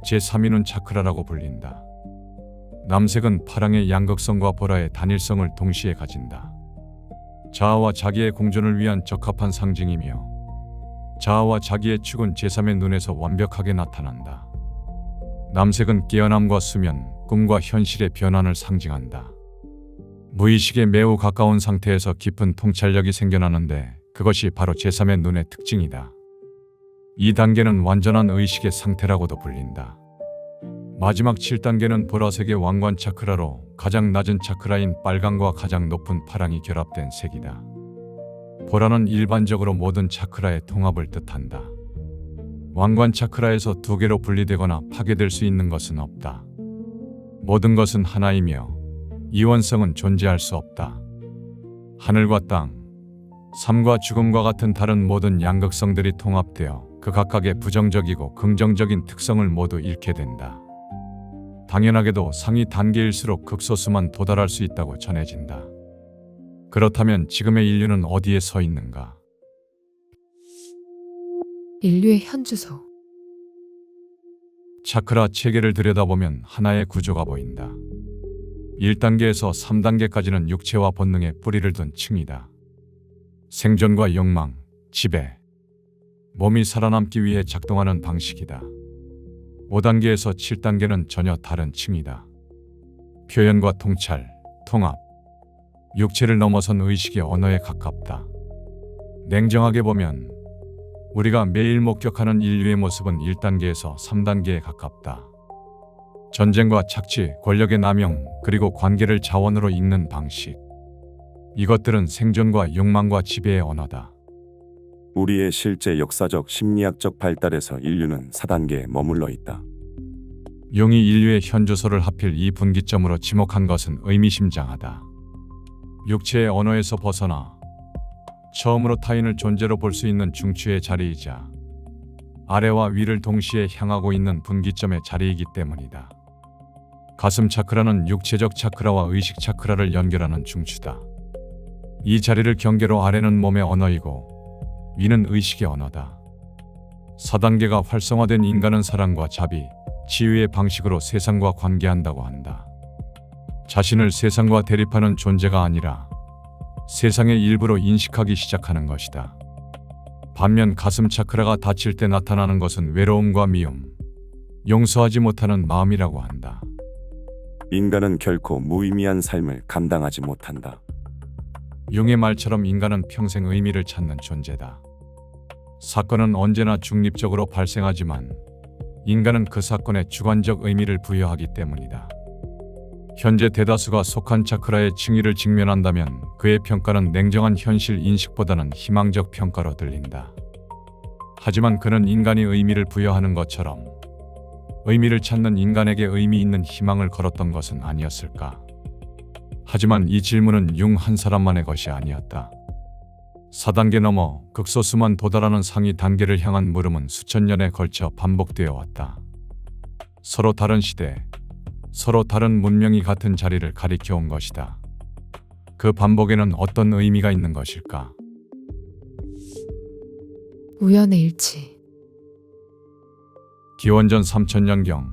제3위는 차크라라고 불린다. 남색은 파랑의 양극성과 보라의 단일성을 동시에 가진다. 자아와 자기의 공존을 위한 적합한 상징이며 자아와 자기의 축은 제3의 눈에서 완벽하게 나타난다. 남색은 깨어남과 수면, 꿈과 현실의 변환을 상징한다. 무의식에 매우 가까운 상태에서 깊은 통찰력이 생겨나는데 그것이 바로 제3의 눈의 특징이다. 이 단계는 완전한 의식의 상태라고도 불린다. 마지막 7단계는 보라색의 왕관 차크라로 가장 낮은 차크라인 빨강과 가장 높은 파랑이 결합된 색이다. 보라는 일반적으로 모든 차크라의 통합을 뜻한다. 왕관 차크라에서 두 개로 분리되거나 파괴될 수 있는 것은 없다. 모든 것은 하나이며 이원성은 존재할 수 없다. 하늘과 땅, 삶과 죽음과 같은 다른 모든 양극성들이 통합되어 그 각각의 부정적이고 긍정적인 특성을 모두 잃게 된다. 당연하게도 상위 단계일수록 극소수만 도달할 수 있다고 전해진다. 그렇다면 지금의 인류는 어디에 서 있는가? 인류의 현주소. 차크라 체계를 들여다보면 하나의 구조가 보인다. 1단계에서 3단계까지는 육체와 본능에 뿌리를 둔 층이다. 생존과 욕망, 지배, 몸이 살아남기 위해 작동하는 방식이다. 5단계에서 7단계는 전혀 다른 층이다. 표현과 통찰, 통합, 육체를 넘어선 의식의 언어에 가깝다. 냉정하게 보면 우리가 매일 목격하는 인류의 모습은 1단계에서 3단계에 가깝다. 전쟁과 착취, 권력의 남용, 그리고 관계를 자원으로 읽는 방식. 이것들은 생존과 욕망과 지배의 언어다. 우리의 실제 역사적 심리학적 발달에서 인류는 4단계에 머물러 있다. 용이 인류의 현주소를 하필 이 분기점으로 지목한 것은 의미심장하다. 육체의 언어에서 벗어나 처음으로 타인을 존재로 볼 수 있는 중추의 자리이자 아래와 위를 동시에 향하고 있는 분기점의 자리이기 때문이다. 가슴 차크라는 육체적 차크라와 의식 차크라를 연결하는 중추다. 이 자리를 경계로 아래는 몸의 언어이고 위는 의식의 언어다. 4단계가 활성화된 인간은 사랑과 자비, 치유의 방식으로 세상과 관계한다고 한다. 자신을 세상과 대립하는 존재가 아니라 세상의 일부로 인식하기 시작하는 것이다. 반면 가슴 차크라가 닫힐 때 나타나는 것은 외로움과 미움, 용서하지 못하는 마음이라고 한다. 인간은 결코 무의미한 삶을 감당하지 못한다. 융의 말처럼 인간은 평생 의미를 찾는 존재다. 사건은 언제나 중립적으로 발생하지만 인간은 그 사건에 주관적 의미를 부여하기 때문이다. 현재 대다수가 속한 차크라의 층위를 직면한다면 그의 평가는 냉정한 현실 인식보다는 희망적 평가로 들린다. 하지만 그는 인간이 의미를 부여하는 것처럼 의미를 찾는 인간에게 의미 있는 희망을 걸었던 것은 아니었을까? 하지만 이 질문은 융 한 사람만의 것이 아니었다. 4단계 넘어 극소수만 도달하는 상위 단계를 향한 물음은 수천 년에 걸쳐 반복되어 왔다. 서로 다른 시대, 서로 다른 문명이 같은 자리를 가리켜 온 것이다. 그 반복에는 어떤 의미가 있는 것일까? 우연의 일치. 기원전 3000년경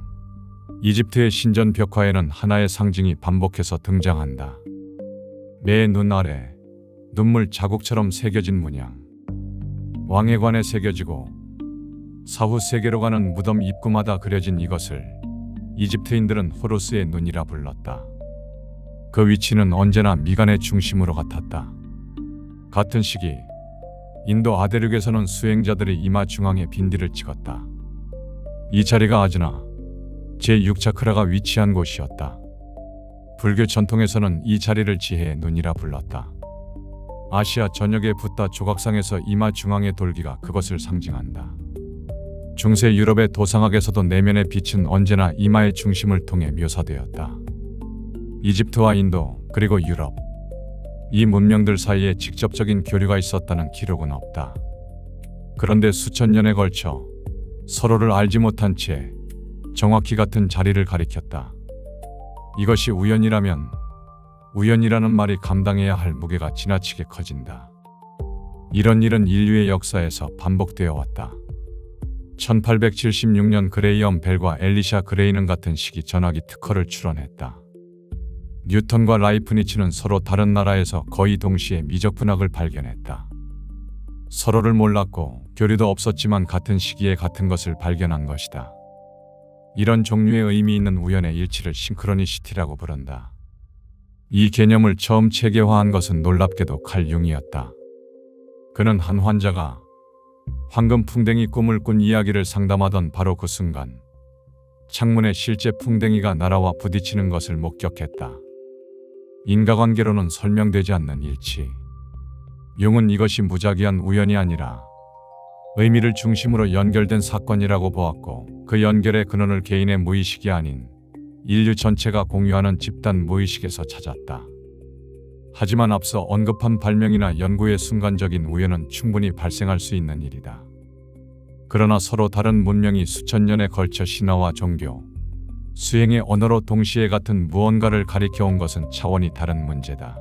이집트의 신전 벽화에는 하나의 상징이 반복해서 등장한다. 매의 눈 아래 눈물 자국처럼 새겨진 문양. 왕의 관에 새겨지고 사후 세계로 가는 무덤 입구마다 그려진 이것을 이집트인들은 호루스의 눈이라 불렀다. 그 위치는 언제나 미간의 중심으로 같았다. 같은 시기 인도 아대륙에서는 수행자들이 이마 중앙에 빈디를 찍었다. 이 자리가 아즈나 제6차크라가 위치한 곳이었다. 불교 전통에서는 이 자리를 지혜의 눈이라 불렀다. 아시아 전역의 붓다 조각상에서 이마 중앙의 돌기가 그것을 상징한다. 중세 유럽의 도상학에서도 내면의 빛은 언제나 이마의 중심을 통해 묘사되었다. 이집트와 인도 그리고 유럽, 이 문명들 사이에 직접적인 교류가 있었다는 기록은 없다. 그런데 수천 년에 걸쳐 서로를 알지 못한 채 정확히 같은 자리를 가리켰다. 이것이 우연이라면 우연이라는 말이 감당해야 할 무게가 지나치게 커진다. 이런 일은 인류의 역사에서 반복되어 왔다. 1876년 그레이엄 벨과 엘리샤 그레이는 같은 시기 전화기 특허를 출원했다. 뉴턴과 라이프니츠는 서로 다른 나라에서 거의 동시에 미적분학을 발견했다. 서로를 몰랐고 교류도 없었지만 같은 시기에 같은 것을 발견한 것이다. 이런 종류의 의미 있는 우연의 일치를 싱크로니시티라고 부른다. 이 개념을 처음 체계화한 것은 놀랍게도 칼 융이었다. 그는 한 환자가 황금 풍뎅이 꿈을 꾼 이야기를 상담하던 바로 그 순간 창문에 실제 풍뎅이가 날아와 부딪히는 것을 목격했다. 인과관계로는 설명되지 않는 일치. 융은 이것이 무작위한 우연이 아니라 의미를 중심으로 연결된 사건이라고 보았고, 그 연결의 근원을 개인의 무의식이 아닌 인류 전체가 공유하는 집단 무의식에서 찾았다. 하지만 앞서 언급한 발명이나 연구의 순간적인 우연은 충분히 발생할 수 있는 일이다. 그러나 서로 다른 문명이 수천 년에 걸쳐 신화와 종교, 수행의 언어로 동시에 같은 무언가를 가리켜온 것은 차원이 다른 문제다.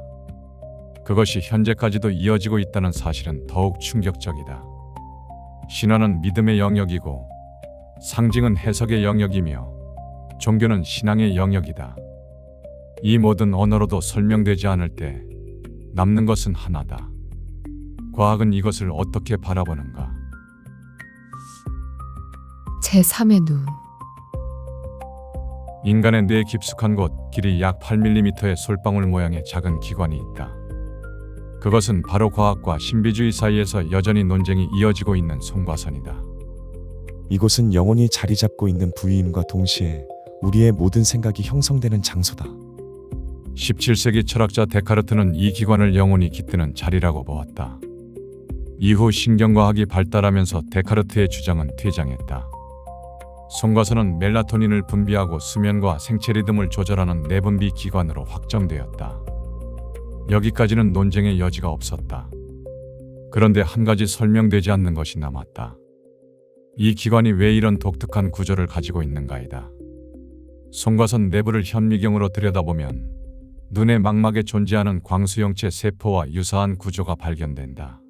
그것이 현재까지도 이어지고 있다는 사실은 더욱 충격적이다. 신화는 믿음의 영역이고, 상징은 해석의 영역이며, 종교는 신앙의 영역이다. 이 모든 언어로도 설명되지 않을 때 남는 것은 하나다. 과학은 이것을 어떻게 바라보는가? 제3의 눈. 인간의 뇌에 깊숙한 곳, 길이 약 8mm의 솔방울 모양의 작은 기관이 있다. 그것은 바로 과학과 신비주의 사이에서 여전히 논쟁이 이어지고 있는 송과선이다. 이곳은 영혼이 자리 잡고 있는 부위임과 동시에 우리의 모든 생각이 형성되는 장소다. 17세기 철학자 데카르트는 이 기관을 영혼이 깃드는 자리라고 보았다. 이후 신경과학이 발달하면서 데카르트의 주장은 퇴장했다. 송과선은 멜라토닌을 분비하고 수면과 생체 리듬을 조절하는 내분비 기관으로 확정되었다. 여기까지는 논쟁의 여지가 없었다. 그런데 한 가지 설명되지 않는 것이 남았다. 이 기관이 왜 이런 독특한 구조를 가지고 있는가이다. 송과선 내부를 현미경으로 들여다보면 눈의 망막에 존재하는 광수형체 세포와 유사한 구조가 발견된다.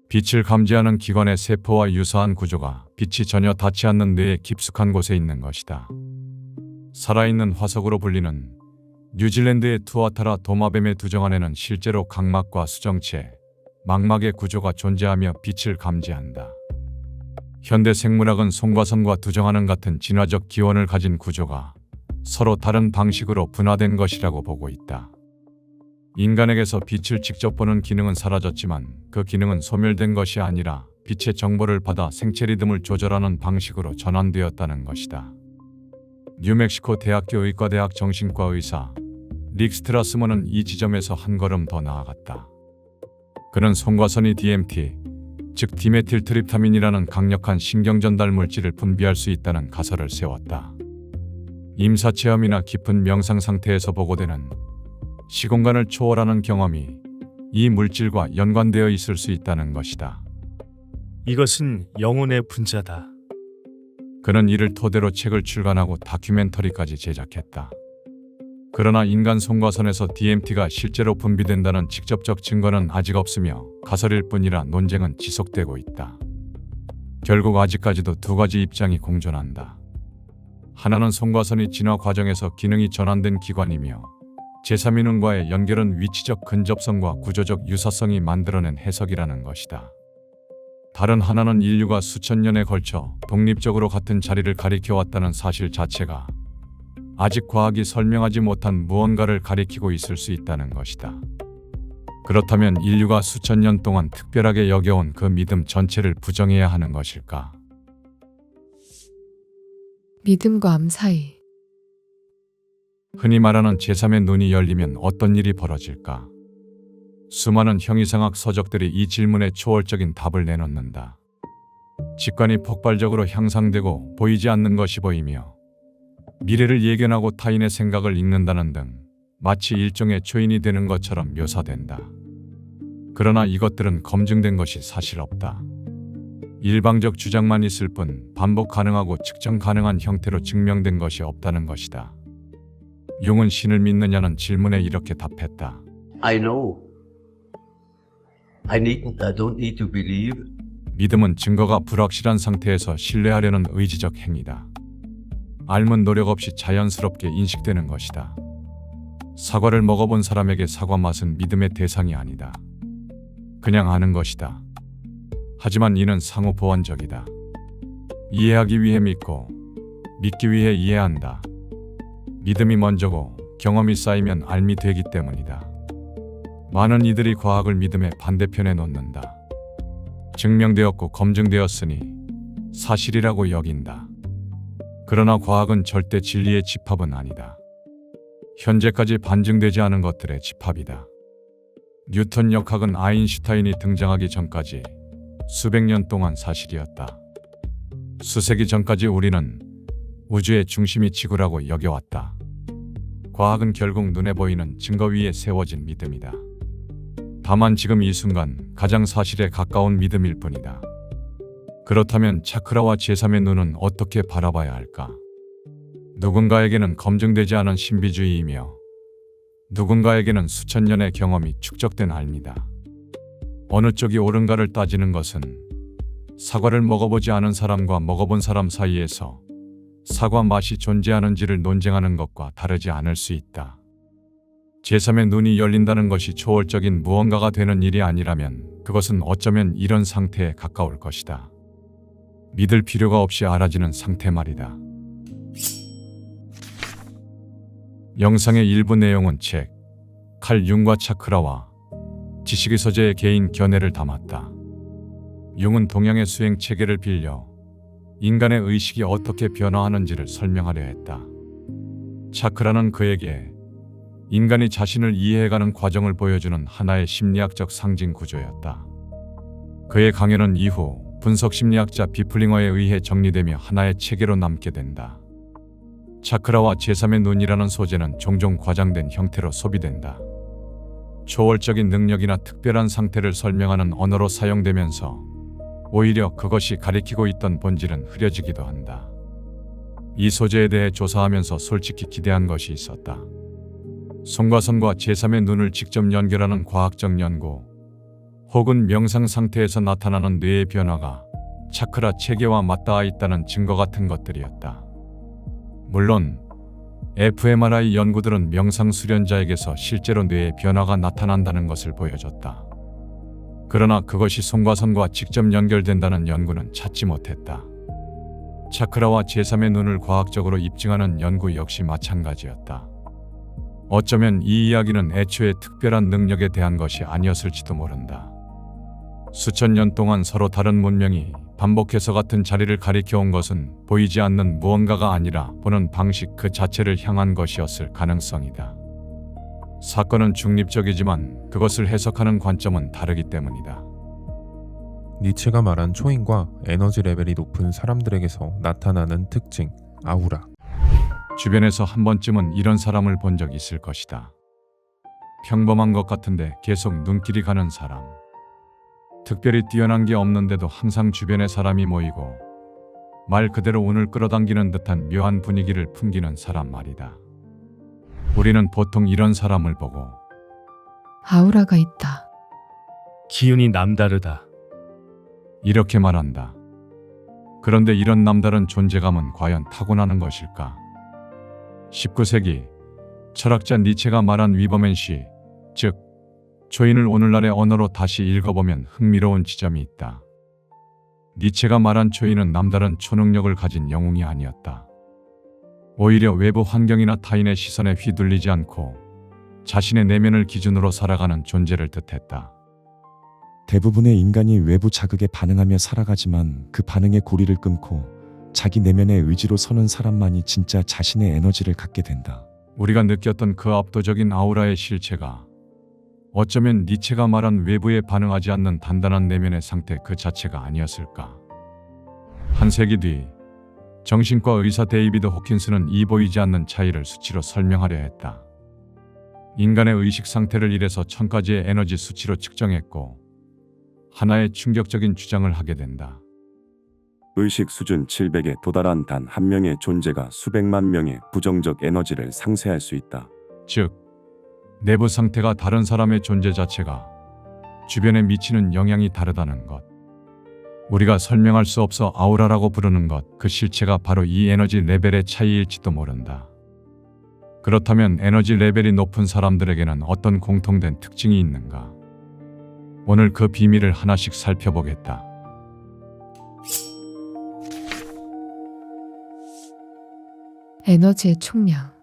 빛을 감지하는 기관의 세포와 유사한 구조가 빛이 전혀 닿지 않는 뇌의 깊숙한 곳에 있는 것이다. 살아있는 화석으로 불리는 뉴질랜드의 투아타라 도마뱀의 두정 안에는 실제로 각막과 수정체, 망막의 구조가 존재하며 빛을 감지한다. 현대 생물학은 송과선과 두정안은 같은 진화적 기원을 가진 구조가 서로 다른 방식으로 분화된 것이라고 보고 있다. 인간에게서 빛을 직접 보는 기능은 사라졌지만 그 기능은 소멸된 것이 아니라 빛의 정보를 받아 생체 리듬을 조절하는 방식으로 전환되었다는 것이다. 뉴멕시코 대학교 의과대학 정신과 의사 릭 스트라스먼은 이 지점에서 한 걸음 더 나아갔다. 그는 송과선이 DMT, 즉 디메틸트립타민이라는 강력한 신경전달 물질을 분비할 수 있다는 가설을 세웠다. 임사체험이나 깊은 명상 상태에서 보고되는 시공간을 초월하는 경험이 이 물질과 연관되어 있을 수 있다는 것이다. 이것은 영혼의 분자다. 그는 이를 토대로 책을 출간하고 다큐멘터리까지 제작했다. 그러나 인간 송과선에서 DMT가 실제로 분비된다는 직접적 증거는 아직 없으며 가설일 뿐이라 논쟁은 지속되고 있다. 결국 아직까지도 두 가지 입장이 공존한다. 하나는 송과선이 진화 과정에서 기능이 전환된 기관이며 제3인운과의 연결은 위치적 근접성과 구조적 유사성이 만들어낸 해석이라는 것이다. 다른 하나는 인류가 수천 년에 걸쳐 독립적으로 같은 자리를 가리켜왔다는 사실 자체가 아직 과학이 설명하지 못한 무언가를 가리키고 있을 수 있다는 것이다. 그렇다면 인류가 수천 년 동안 특별하게 여겨온 그 믿음 전체를 부정해야 하는 것일까? 믿음과 암 사이. 흔히 말하는 제3의 눈이 열리면 어떤 일이 벌어질까? 수많은 형이상학 서적들이 이 질문에 초월적인 답을 내놓는다. 직관이 폭발적으로 향상되고 보이지 않는 것이 보이며 미래를 예견하고 타인의 생각을 읽는다는 등 마치 일종의 초인이 되는 것처럼 묘사된다. 그러나 이것들은 검증된 것이 사실 없다. 일방적 주장만 있을 뿐 반복 가능하고 측정 가능한 형태로 증명된 것이 없다는 것이다. 융은 신을 믿느냐는 질문에 이렇게 답했다. I know. I don't need to believe. 믿음은 증거가 불확실한 상태에서 신뢰하려는 의지적 행위다. 알면 노력 없이 자연스럽게 인식되는 것이다. 사과를 먹어본 사람에게 사과 맛은 믿음의 대상이 아니다. 그냥 아는 것이다. 하지만 이는 상호 보완적이다. 이해하기 위해 믿고 믿기 위해 이해한다. 믿음이 먼저고 경험이 쌓이면 알미 되기 때문이다. 많은 이들이 과학을 믿음의 반대편에 놓는다. 증명되었고 검증되었으니 사실이라고 여긴다. 그러나 과학은 절대 진리의 집합은 아니다. 현재까지 반증되지 않은 것들의 집합이다. 뉴턴 역학은 아인슈타인이 등장하기 전까지 수백 년 동안 사실이었다. 수세기 전까지 우리는 우주의 중심이 지구라고 여겨왔다. 과학은 결국 눈에 보이는 증거 위에 세워진 믿음이다. 다만 지금 이 순간 가장 사실에 가까운 믿음일 뿐이다. 그렇다면 차크라와 제3의 눈은 어떻게 바라봐야 할까? 누군가에게는 검증되지 않은 신비주의이며 누군가에게는 수천 년의 경험이 축적된 알미다. 어느 쪽이 옳은가를 따지는 것은 사과를 먹어보지 않은 사람과 먹어본 사람 사이에서 사과 맛이 존재하는지를 논쟁하는 것과 다르지 않을 수 있다. 제3의 눈이 열린다는 것이 초월적인 무언가가 되는 일이 아니라면 그것은 어쩌면 이런 상태에 가까울 것이다. 믿을 필요가 없이 알아지는 상태 말이다. 영상의 일부 내용은 책, 칼 융과 차크라와 지식의 서재의 개인 견해를 담았다. 융은 동양의 수행 체계를 빌려 인간의 의식이 어떻게 변화하는지를 설명하려 했다. 차크라는 그에게 인간이 자신을 이해해가는 과정을 보여주는 하나의 심리학적 상징 구조였다. 그의 강연은 이후 분석 심리학자 비플링어에 의해 정리되며 하나의 체계로 남게 된다. 차크라와 제3의 눈이라는 소재는 종종 과장된 형태로 소비된다. 초월적인 능력이나 특별한 상태를 설명하는 언어로 사용되면서 오히려 그것이 가리키고 있던 본질은 흐려지기도 한다. 이 소재에 대해 조사하면서 솔직히 기대한 것이 있었다. 송과선과 제3의 눈을 직접 연결하는 과학적 연구, 혹은 명상 상태에서 나타나는 뇌의 변화가 차크라 체계와 맞닿아 있다는 증거 같은 것들이었다. 물론 fMRI 연구들은 명상 수련자에게서 실제로 뇌의 변화가 나타난다는 것을 보여줬다. 그러나 그것이 송과선과 직접 연결된다는 연구는 찾지 못했다. 차크라와 제3의 눈을 과학적으로 입증하는 연구 역시 마찬가지였다. 어쩌면 이 이야기는 애초에 특별한 능력에 대한 것이 아니었을지도 모른다. 수천 년 동안 서로 다른 문명이 반복해서 같은 자리를 가리켜온 것은 보이지 않는 무언가가 아니라 보는 방식 그 자체를 향한 것이었을 가능성이다. 사건은 중립적이지만 그것을 해석하는 관점은 다르기 때문이다. 니체가 말한 초인과 에너지 레벨이 높은 사람들에게서 나타나는 특징, 아우라. 주변에서 한 번쯤은 이런 사람을 본 적 있을 것이다. 평범한 것 같은데 계속 눈길이 가는 사람. 특별히 뛰어난 게 없는데도 항상 주변에 사람이 모이고 말 그대로 운을 끌어당기는 듯한 묘한 분위기를 풍기는 사람 말이다. 우리는 보통 이런 사람을 보고 아우라가 있다. 기운이 남다르다. 이렇게 말한다. 그런데 이런 남다른 존재감은 과연 타고나는 것일까? 19세기 철학자 니체가 말한 위버맨시, 즉 초인을 오늘날의 언어로 다시 읽어보면 흥미로운 지점이 있다. 니체가 말한 초인은 남다른 초능력을 가진 영웅이 아니었다. 오히려 외부 환경이나 타인의 시선에 휘둘리지 않고 자신의 내면을 기준으로 살아가는 존재를 뜻했다. 대부분의 인간이 외부 자극에 반응하며 살아가지만 그 반응의 고리를 끊고 자기 내면의 의지로 서는 사람만이 진짜 자신의 에너지를 갖게 된다. 우리가 느꼈던 그 압도적인 아우라의 실체가 어쩌면 니체가 말한 외부에 반응하지 않는 단단한 내면의 상태 그 자체가 아니었을까. 한 세기 뒤 정신과 의사 데이비드 호킨스는 이 보이지 않는 차이를 수치로 설명하려 했다. 인간의 의식 상태를 1에서 1000까지의 에너지 수치로 측정했고 하나의 충격적인 주장을 하게 된다. 의식 수준 700에 도달한 단 한 명의 존재가 수백만 명의 부정적 에너지를 상쇄할 수 있다. 즉, 내부 상태가 다른 사람의 존재 자체가 주변에 미치는 영향이 다르다는 것. 우리가 설명할 수 없어 아우라라고 부르는 것, 그 실체가 바로 이 에너지 레벨의 차이일지도 모른다. 그렇다면 에너지 레벨이 높은 사람들에게는 어떤 공통된 특징이 있는가? 오늘 그 비밀을 하나씩 살펴보겠다. 에너지의 총량.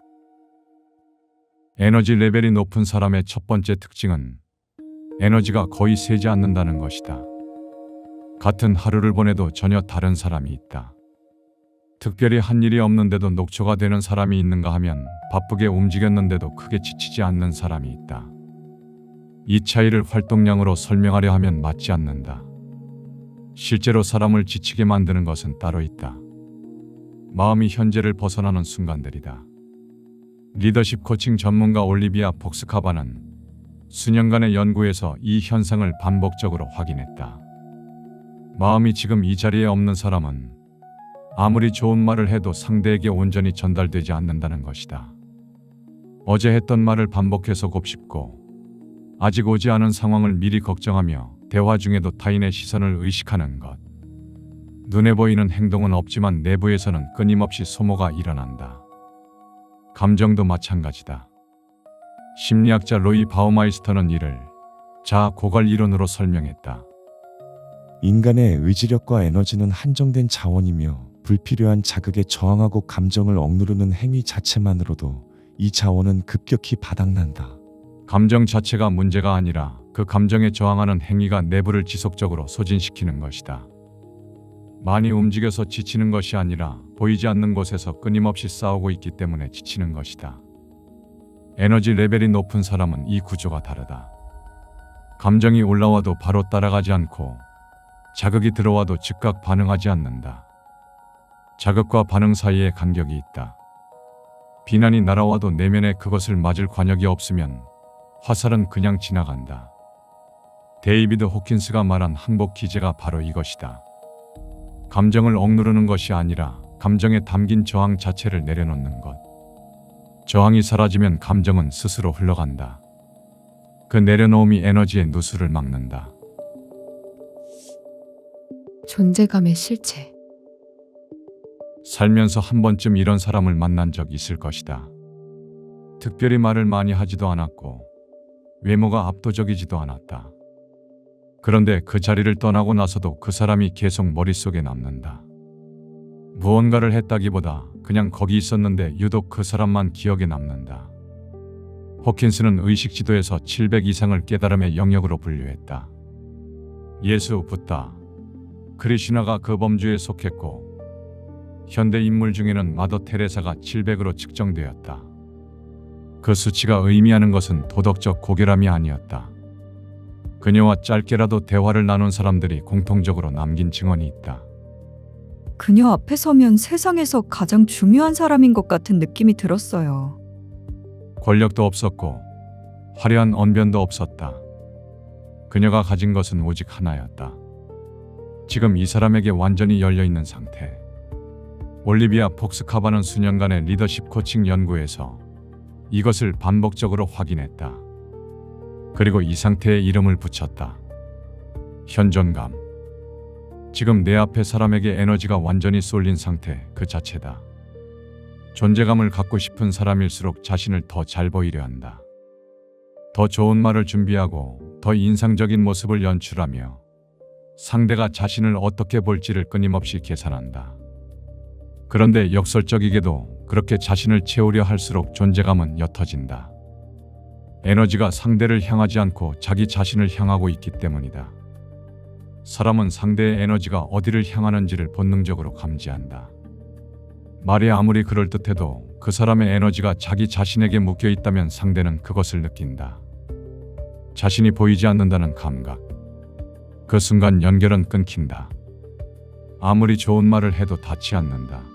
에너지 레벨이 높은 사람의 첫 번째 특징은 에너지가 거의 새지 않는다는 것이다. 같은 하루를 보내도 전혀 다른 사람이 있다. 특별히 한 일이 없는데도 녹초가 되는 사람이 있는가 하면 바쁘게 움직였는데도 크게 지치지 않는 사람이 있다. 이 차이를 활동량으로 설명하려 하면 맞지 않는다. 실제로 사람을 지치게 만드는 것은 따로 있다. 마음이 현재를 벗어나는 순간들이다. 리더십 코칭 전문가 올리비아 폭스카바는 수년간의 연구에서 이 현상을 반복적으로 확인했다. 마음이 지금 이 자리에 없는 사람은 아무리 좋은 말을 해도 상대에게 온전히 전달되지 않는다는 것이다. 어제 했던 말을 반복해서 곱씹고 아직 오지 않은 상황을 미리 걱정하며 대화 중에도 타인의 시선을 의식하는 것. 눈에 보이는 행동은 없지만 내부에서는 끊임없이 소모가 일어난다. 감정도 마찬가지다. 심리학자 로이 바우마이스터는 이를 자아 고갈 이론으로 설명했다. 인간의 의지력과 에너지는 한정된 자원이며 불필요한 자극에 저항하고 감정을 억누르는 행위 자체만으로도 이 자원은 급격히 바닥난다. 감정 자체가 문제가 아니라 그 감정에 저항하는 행위가 내부를 지속적으로 소진시키는 것이다. 많이 움직여서 지치는 것이 아니라 보이지 않는 곳에서 끊임없이 싸우고 있기 때문에 지치는 것이다. 에너지 레벨이 높은 사람은 이 구조가 다르다. 감정이 올라와도 바로 따라가지 않고 자극이 들어와도 즉각 반응하지 않는다. 자극과 반응 사이에 간격이 있다. 비난이 날아와도 내면에 그것을 맞을 관역이 없으면 화살은 그냥 지나간다. 데이비드 호킨스가 말한 항복 기제가 바로 이것이다. 감정을 억누르는 것이 아니라 감정에 담긴 저항 자체를 내려놓는 것. 저항이 사라지면 감정은 스스로 흘러간다. 그 내려놓음이 에너지의 누수를 막는다. 존재감의 실체. 살면서 한 번쯤 이런 사람을 만난 적 있을 것이다. 특별히 말을 많이 하지도 않았고 외모가 압도적이지도 않았다. 그런데 그 자리를 떠나고 나서도 그 사람이 계속 머릿속에 남는다. 무언가를 했다기보다 그냥 거기 있었는데 유독 그 사람만 기억에 남는다. 호킨스는 의식 지도에서 700 이상을 깨달음의 영역으로 분류했다. 예수, 붓다, 크리슈나가 그 범주에 속했고 현대 인물 중에는 마더 테레사가 700으로 측정되었다. 그 수치가 의미하는 것은 도덕적 고결함이 아니었다. 그녀와 짧게라도 대화를 나눈 사람들이 공통적으로 남긴 증언이 있다. 그녀 앞에 서면 세상에서 가장 중요한 사람인 것 같은 느낌이 들었어요. 권력도 없었고 화려한 언변도 없었다. 그녀가 가진 것은 오직 하나였다. 지금 이 사람에게 완전히 열려있는 상태. 올리비아 폭스카바는 수년간의 리더십 코칭 연구에서 이것을 반복적으로 확인했다. 그리고 이 상태에 이름을 붙였다. 현존감. 지금 내 앞에 사람에게 에너지가 완전히 쏠린 상태 그 자체다. 존재감을 갖고 싶은 사람일수록 자신을 더 잘 보이려 한다. 더 좋은 말을 준비하고 더 인상적인 모습을 연출하며 상대가 자신을 어떻게 볼지를 끊임없이 계산한다. 그런데 역설적이게도 그렇게 자신을 채우려 할수록 존재감은 옅어진다. 에너지가 상대를 향하지 않고 자기 자신을 향하고 있기 때문이다. 사람은 상대의 에너지가 어디를 향하는지를 본능적으로 감지한다. 말이 아무리 그럴듯해도 그 사람의 에너지가 자기 자신에게 묶여 있다면 상대는 그것을 느낀다. 자신이 보이지 않는다는 감각. 그 순간 연결은 끊긴다. 아무리 좋은 말을 해도 닿지 않는다.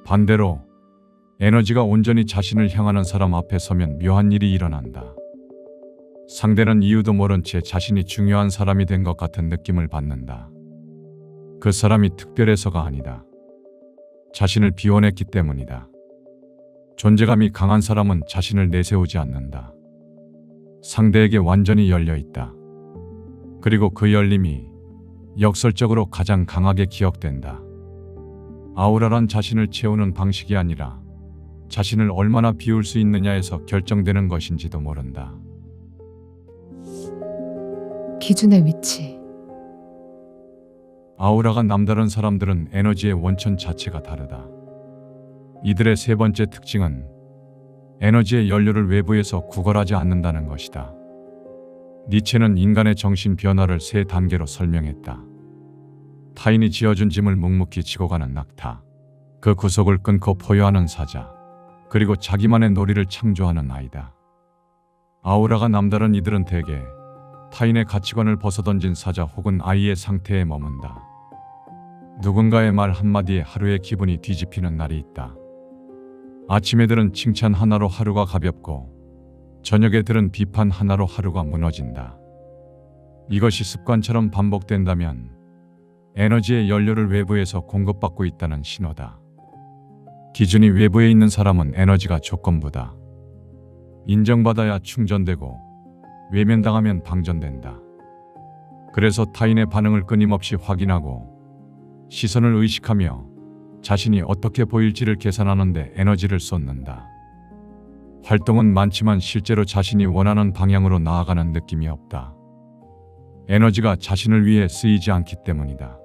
반대로 에너지가 온전히 자신을 향하는 사람 앞에 서면 묘한 일이 일어난다. 상대는 이유도 모른 채 자신이 중요한 사람이 된 것 같은 느낌을 받는다. 그 사람이 특별해서가 아니다. 자신을 비워냈기 때문이다. 존재감이 강한 사람은 자신을 내세우지 않는다. 상대에게 완전히 열려 있다. 그리고 그 열림이 역설적으로 가장 강하게 기억된다. 아우라란 자신을 채우는 방식이 아니라 자신을 얼마나 비울 수 있느냐에서 결정되는 것인지도 모른다. 기준의 위치. 아우라가 남다른 사람들은 에너지의 원천 자체가 다르다. 이들의 세 번째 특징은 에너지의 연료를 외부에서 구걸하지 않는다는 것이다. 니체는 인간의 정신 변화를 세 단계로 설명했다. 타인이 지어준 짐을 묵묵히 지고 가는 낙타. 그 구속을 끊고 포효하는 사자, 그리고 자기만의 놀이를 창조하는 아이다. 아우라가 남다른 이들은 대개 타인의 가치관을 벗어던진 사자 혹은 아이의 상태에 머문다. 누군가의 말 한마디에 하루의 기분이 뒤집히는 날이 있다. 아침에 들은 칭찬 하나로 하루가 가볍고 저녁에 들은 비판 하나로 하루가 무너진다. 이것이 습관처럼 반복된다면 에너지의 연료를 외부에서 공급받고 있다는 신호다. 기준이 외부에 있는 사람은 에너지가 조건부다. 인정받아야 충전되고 외면당하면 방전된다. 그래서 타인의 반응을 끊임없이 확인하고 시선을 의식하며 자신이 어떻게 보일지를 계산하는데 에너지를 쏟는다. 활동은 많지만 실제로 자신이 원하는 방향으로 나아가는 느낌이 없다. 에너지가 자신을 위해 쓰이지 않기 때문이다.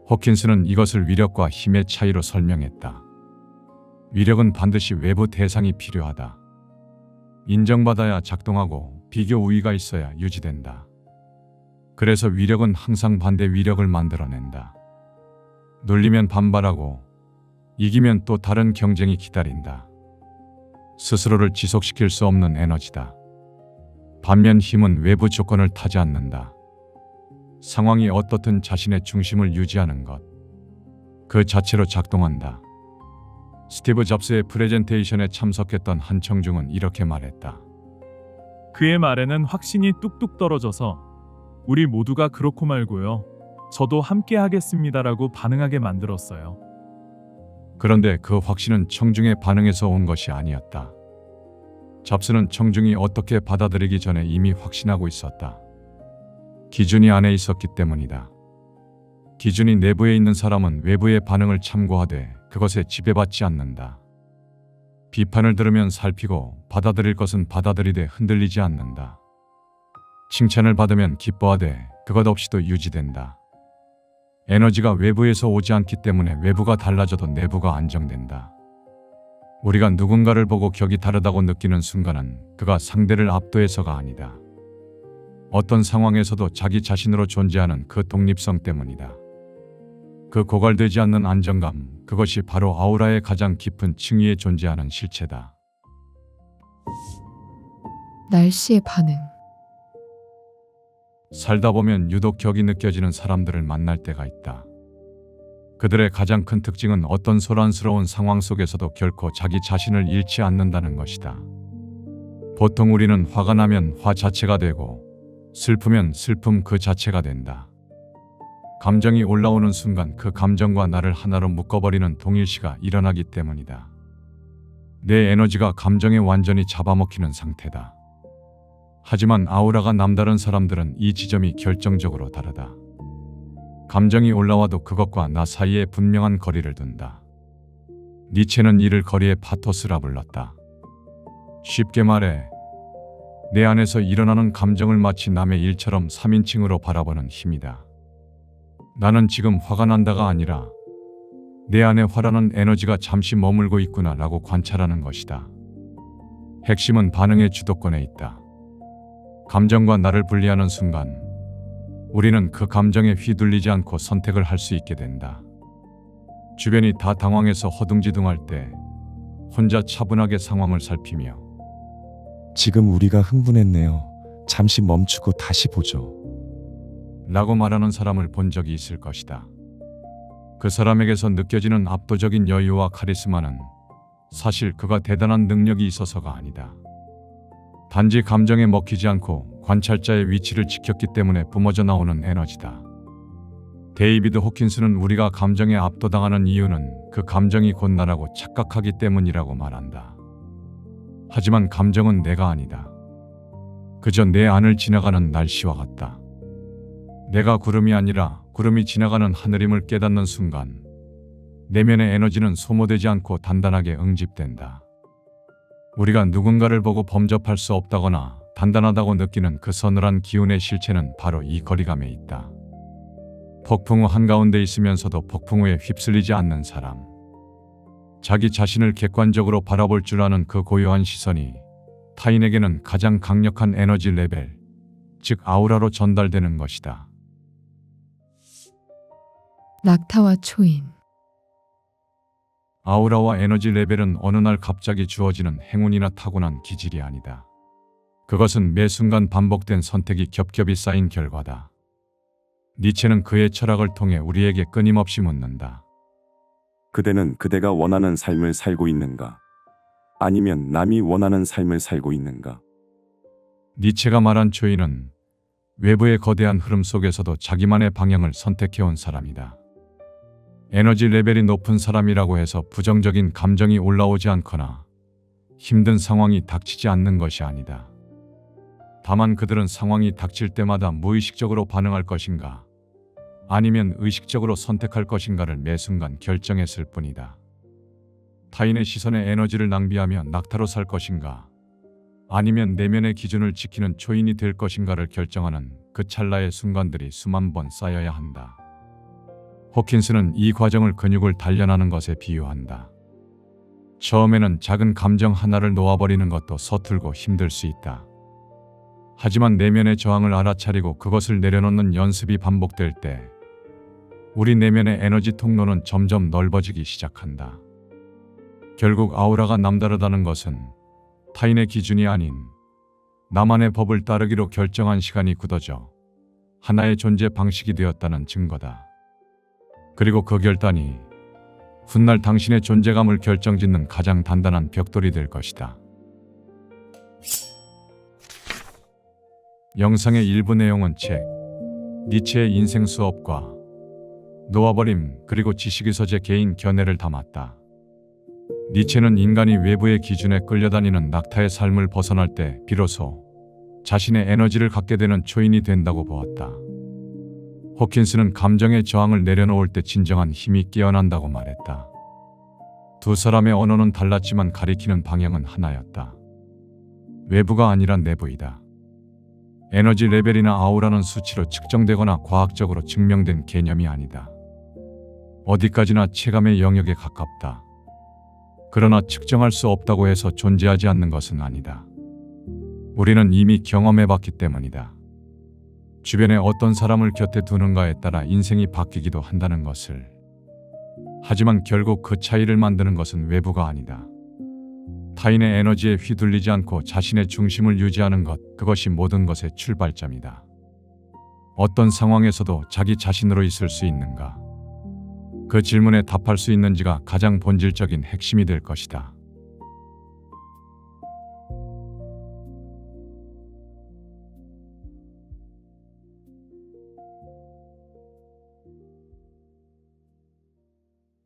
호킨스는 이것을 위력과 힘의 차이로 설명했다. 위력은 반드시 외부 대상이 필요하다. 인정받아야 작동하고 비교 우위가 있어야 유지된다. 그래서 위력은 항상 반대 위력을 만들어낸다. 눌리면 반발하고 이기면 또 다른 경쟁이 기다린다. 스스로를 지속시킬 수 없는 에너지다. 반면 힘은 외부 조건을 타지 않는다. 상황이 어떻든 자신의 중심을 유지하는 것, 그 자체로 작동한다. 스티브 잡스의 프레젠테이션에 참석했던 한 청중은 이렇게 말했다. 그의 말에는 확신이 뚝뚝 떨어져서 우리 모두가 그렇고 말고요. 저도 함께 하겠습니다라고 반응하게 만들었어요. 그런데 그 확신은 청중의 반응에서 온 것이 아니었다. 잡스는 청중이 어떻게 받아들이기 전에 이미 확신하고 있었다. 기준이 안에 있었기 때문이다. 기준이 내부에 있는 사람은 외부의 반응을 참고하되 그것에 지배받지 않는다. 비판을 들으면 살피고 받아들일 것은 받아들이되 흔들리지 않는다. 칭찬을 받으면 기뻐하되 그것 없이도 유지된다. 에너지가 외부에서 오지 않기 때문에 외부가 달라져도 내부가 안정된다. 우리가 누군가를 보고 격이 다르다고 느끼는 순간은 그가 상대를 압도해서가 아니다. 어떤 상황에서도 자기 자신으로 존재하는 그 독립성 때문이다. 그 고갈되지 않는 안정감, 그것이 바로 아우라의 가장 깊은 층위에 존재하는 실체다. 날씨의 반응. 살다 보면 유독 격이 느껴지는 사람들을 만날 때가 있다. 그들의 가장 큰 특징은 어떤 소란스러운 상황 속에서도 결코 자기 자신을 잃지 않는다는 것이다. 보통 우리는 화가 나면 화 자체가 되고 슬프면 슬픔 그 자체가 된다. 감정이 올라오는 순간 그 감정과 나를 하나로 묶어버리는 동일시가 일어나기 때문이다. 내 에너지가 감정에 완전히 잡아먹히는 상태다. 하지만 아우라가 남다른 사람들은 이 지점이 결정적으로 다르다. 감정이 올라와도 그것과 나 사이에 분명한 거리를 둔다. 니체는 이를 거리의 파토스라 불렀다. 쉽게 말해 내 안에서 일어나는 감정을 마치 남의 일처럼 3인칭으로 바라보는 힘이다. 나는 지금 화가 난다가 아니라 내 안에 화라는 에너지가 잠시 머물고 있구나 라고 관찰하는 것이다. 핵심은 반응의 주도권에 있다. 감정과 나를 분리하는 순간 우리는 그 감정에 휘둘리지 않고 선택을 할 수 있게 된다. 주변이 다 당황해서 허둥지둥할 때 혼자 차분하게 상황을 살피며 지금 우리가 흥분했네요. 잠시 멈추고 다시 보죠. 라고 말하는 사람을 본 적이 있을 것이다. 그 사람에게서 느껴지는 압도적인 여유와 카리스마는 사실 그가 대단한 능력이 있어서가 아니다. 단지 감정에 먹히지 않고 관찰자의 위치를 지켰기 때문에 뿜어져 나오는 에너지다. 데이비드 호킨스는 우리가 감정에 압도당하는 이유는 그 감정이 곧 나라고 착각하기 때문이라고 말한다. 하지만 감정은 내가 아니다. 그저 내 안을 지나가는 날씨와 같다. 내가 구름이 아니라 구름이 지나가는 하늘임을 깨닫는 순간 내면의 에너지는 소모되지 않고 단단하게 응집된다. 우리가 누군가를 보고 범접할 수 없다거나 단단하다고 느끼는 그 서늘한 기운의 실체는 바로 이 거리감에 있다. 폭풍우 한가운데 있으면서도 폭풍우에 휩쓸리지 않는 사람. 자기 자신을 객관적으로 바라볼 줄 아는 그 고요한 시선이 타인에게는 가장 강력한 에너지 레벨, 즉 아우라로 전달되는 것이다. 낙타와 초인. 아우라와 에너지 레벨은 어느 날 갑자기 주어지는 행운이나 타고난 기질이 아니다. 그것은 매 순간 반복된 선택이 겹겹이 쌓인 결과다. 니체는 그의 철학을 통해 우리에게 끊임없이 묻는다. 그대는 그대가 원하는 삶을 살고 있는가? 아니면 남이 원하는 삶을 살고 있는가? 니체가 말한 초인은 외부의 거대한 흐름 속에서도 자기만의 방향을 선택해온 사람이다. 에너지 레벨이 높은 사람이라고 해서 부정적인 감정이 올라오지 않거나 힘든 상황이 닥치지 않는 것이 아니다. 다만 그들은 상황이 닥칠 때마다 무의식적으로 반응할 것인가, 아니면 의식적으로 선택할 것인가를 매 순간 결정했을 뿐이다. 타인의 시선에 에너지를 낭비하며 낙타로 살 것인가, 아니면 내면의 기준을 지키는 초인이 될 것인가를 결정하는 그 찰나의 순간들이 수만 번 쌓여야 한다. 호킨스는 이 과정을 근육을 단련하는 것에 비유한다. 처음에는 작은 감정 하나를 놓아버리는 것도 서툴고 힘들 수 있다. 하지만 내면의 저항을 알아차리고 그것을 내려놓는 연습이 반복될 때 우리 내면의 에너지 통로는 점점 넓어지기 시작한다. 결국 아우라가 남다르다는 것은 타인의 기준이 아닌 나만의 법을 따르기로 결정한 시간이 굳어져 하나의 존재 방식이 되었다는 증거다. 그리고 그 결단이 훗날 당신의 존재감을 결정짓는 가장 단단한 벽돌이 될 것이다. 영상의 일부 내용은 책 니체의 인생 수업과 놓아버림 그리고 지식의 서재 개인 견해를 담았다. 니체는 인간이 외부의 기준에 끌려다니는 낙타의 삶을 벗어날 때 비로소 자신의 에너지를 갖게 되는 초인이 된다고 보았다. 호킨스는 감정의 저항을 내려놓을 때 진정한 힘이 깨어난다고 말했다. 두 사람의 언어는 달랐지만 가리키는 방향은 하나였다. 외부가 아니라 내부이다. 에너지 레벨이나 아우라는 수치로 측정되거나 과학적으로 증명된 개념이 아니다. 어디까지나 체감의 영역에 가깝다. 그러나 측정할 수 없다고 해서 존재하지 않는 것은 아니다. 우리는 이미 경험해봤기 때문이다. 주변에 어떤 사람을 곁에 두는가에 따라 인생이 바뀌기도 한다는 것을. 하지만 결국 그 차이를 만드는 것은 외부가 아니다. 타인의 에너지에 휘둘리지 않고 자신의 중심을 유지하는 것, 그것이 모든 것의 출발점이다. 어떤 상황에서도 자기 자신으로 있을 수 있는가? 그 질문에 답할 수 있는지가 가장 본질적인 핵심이 될 것이다.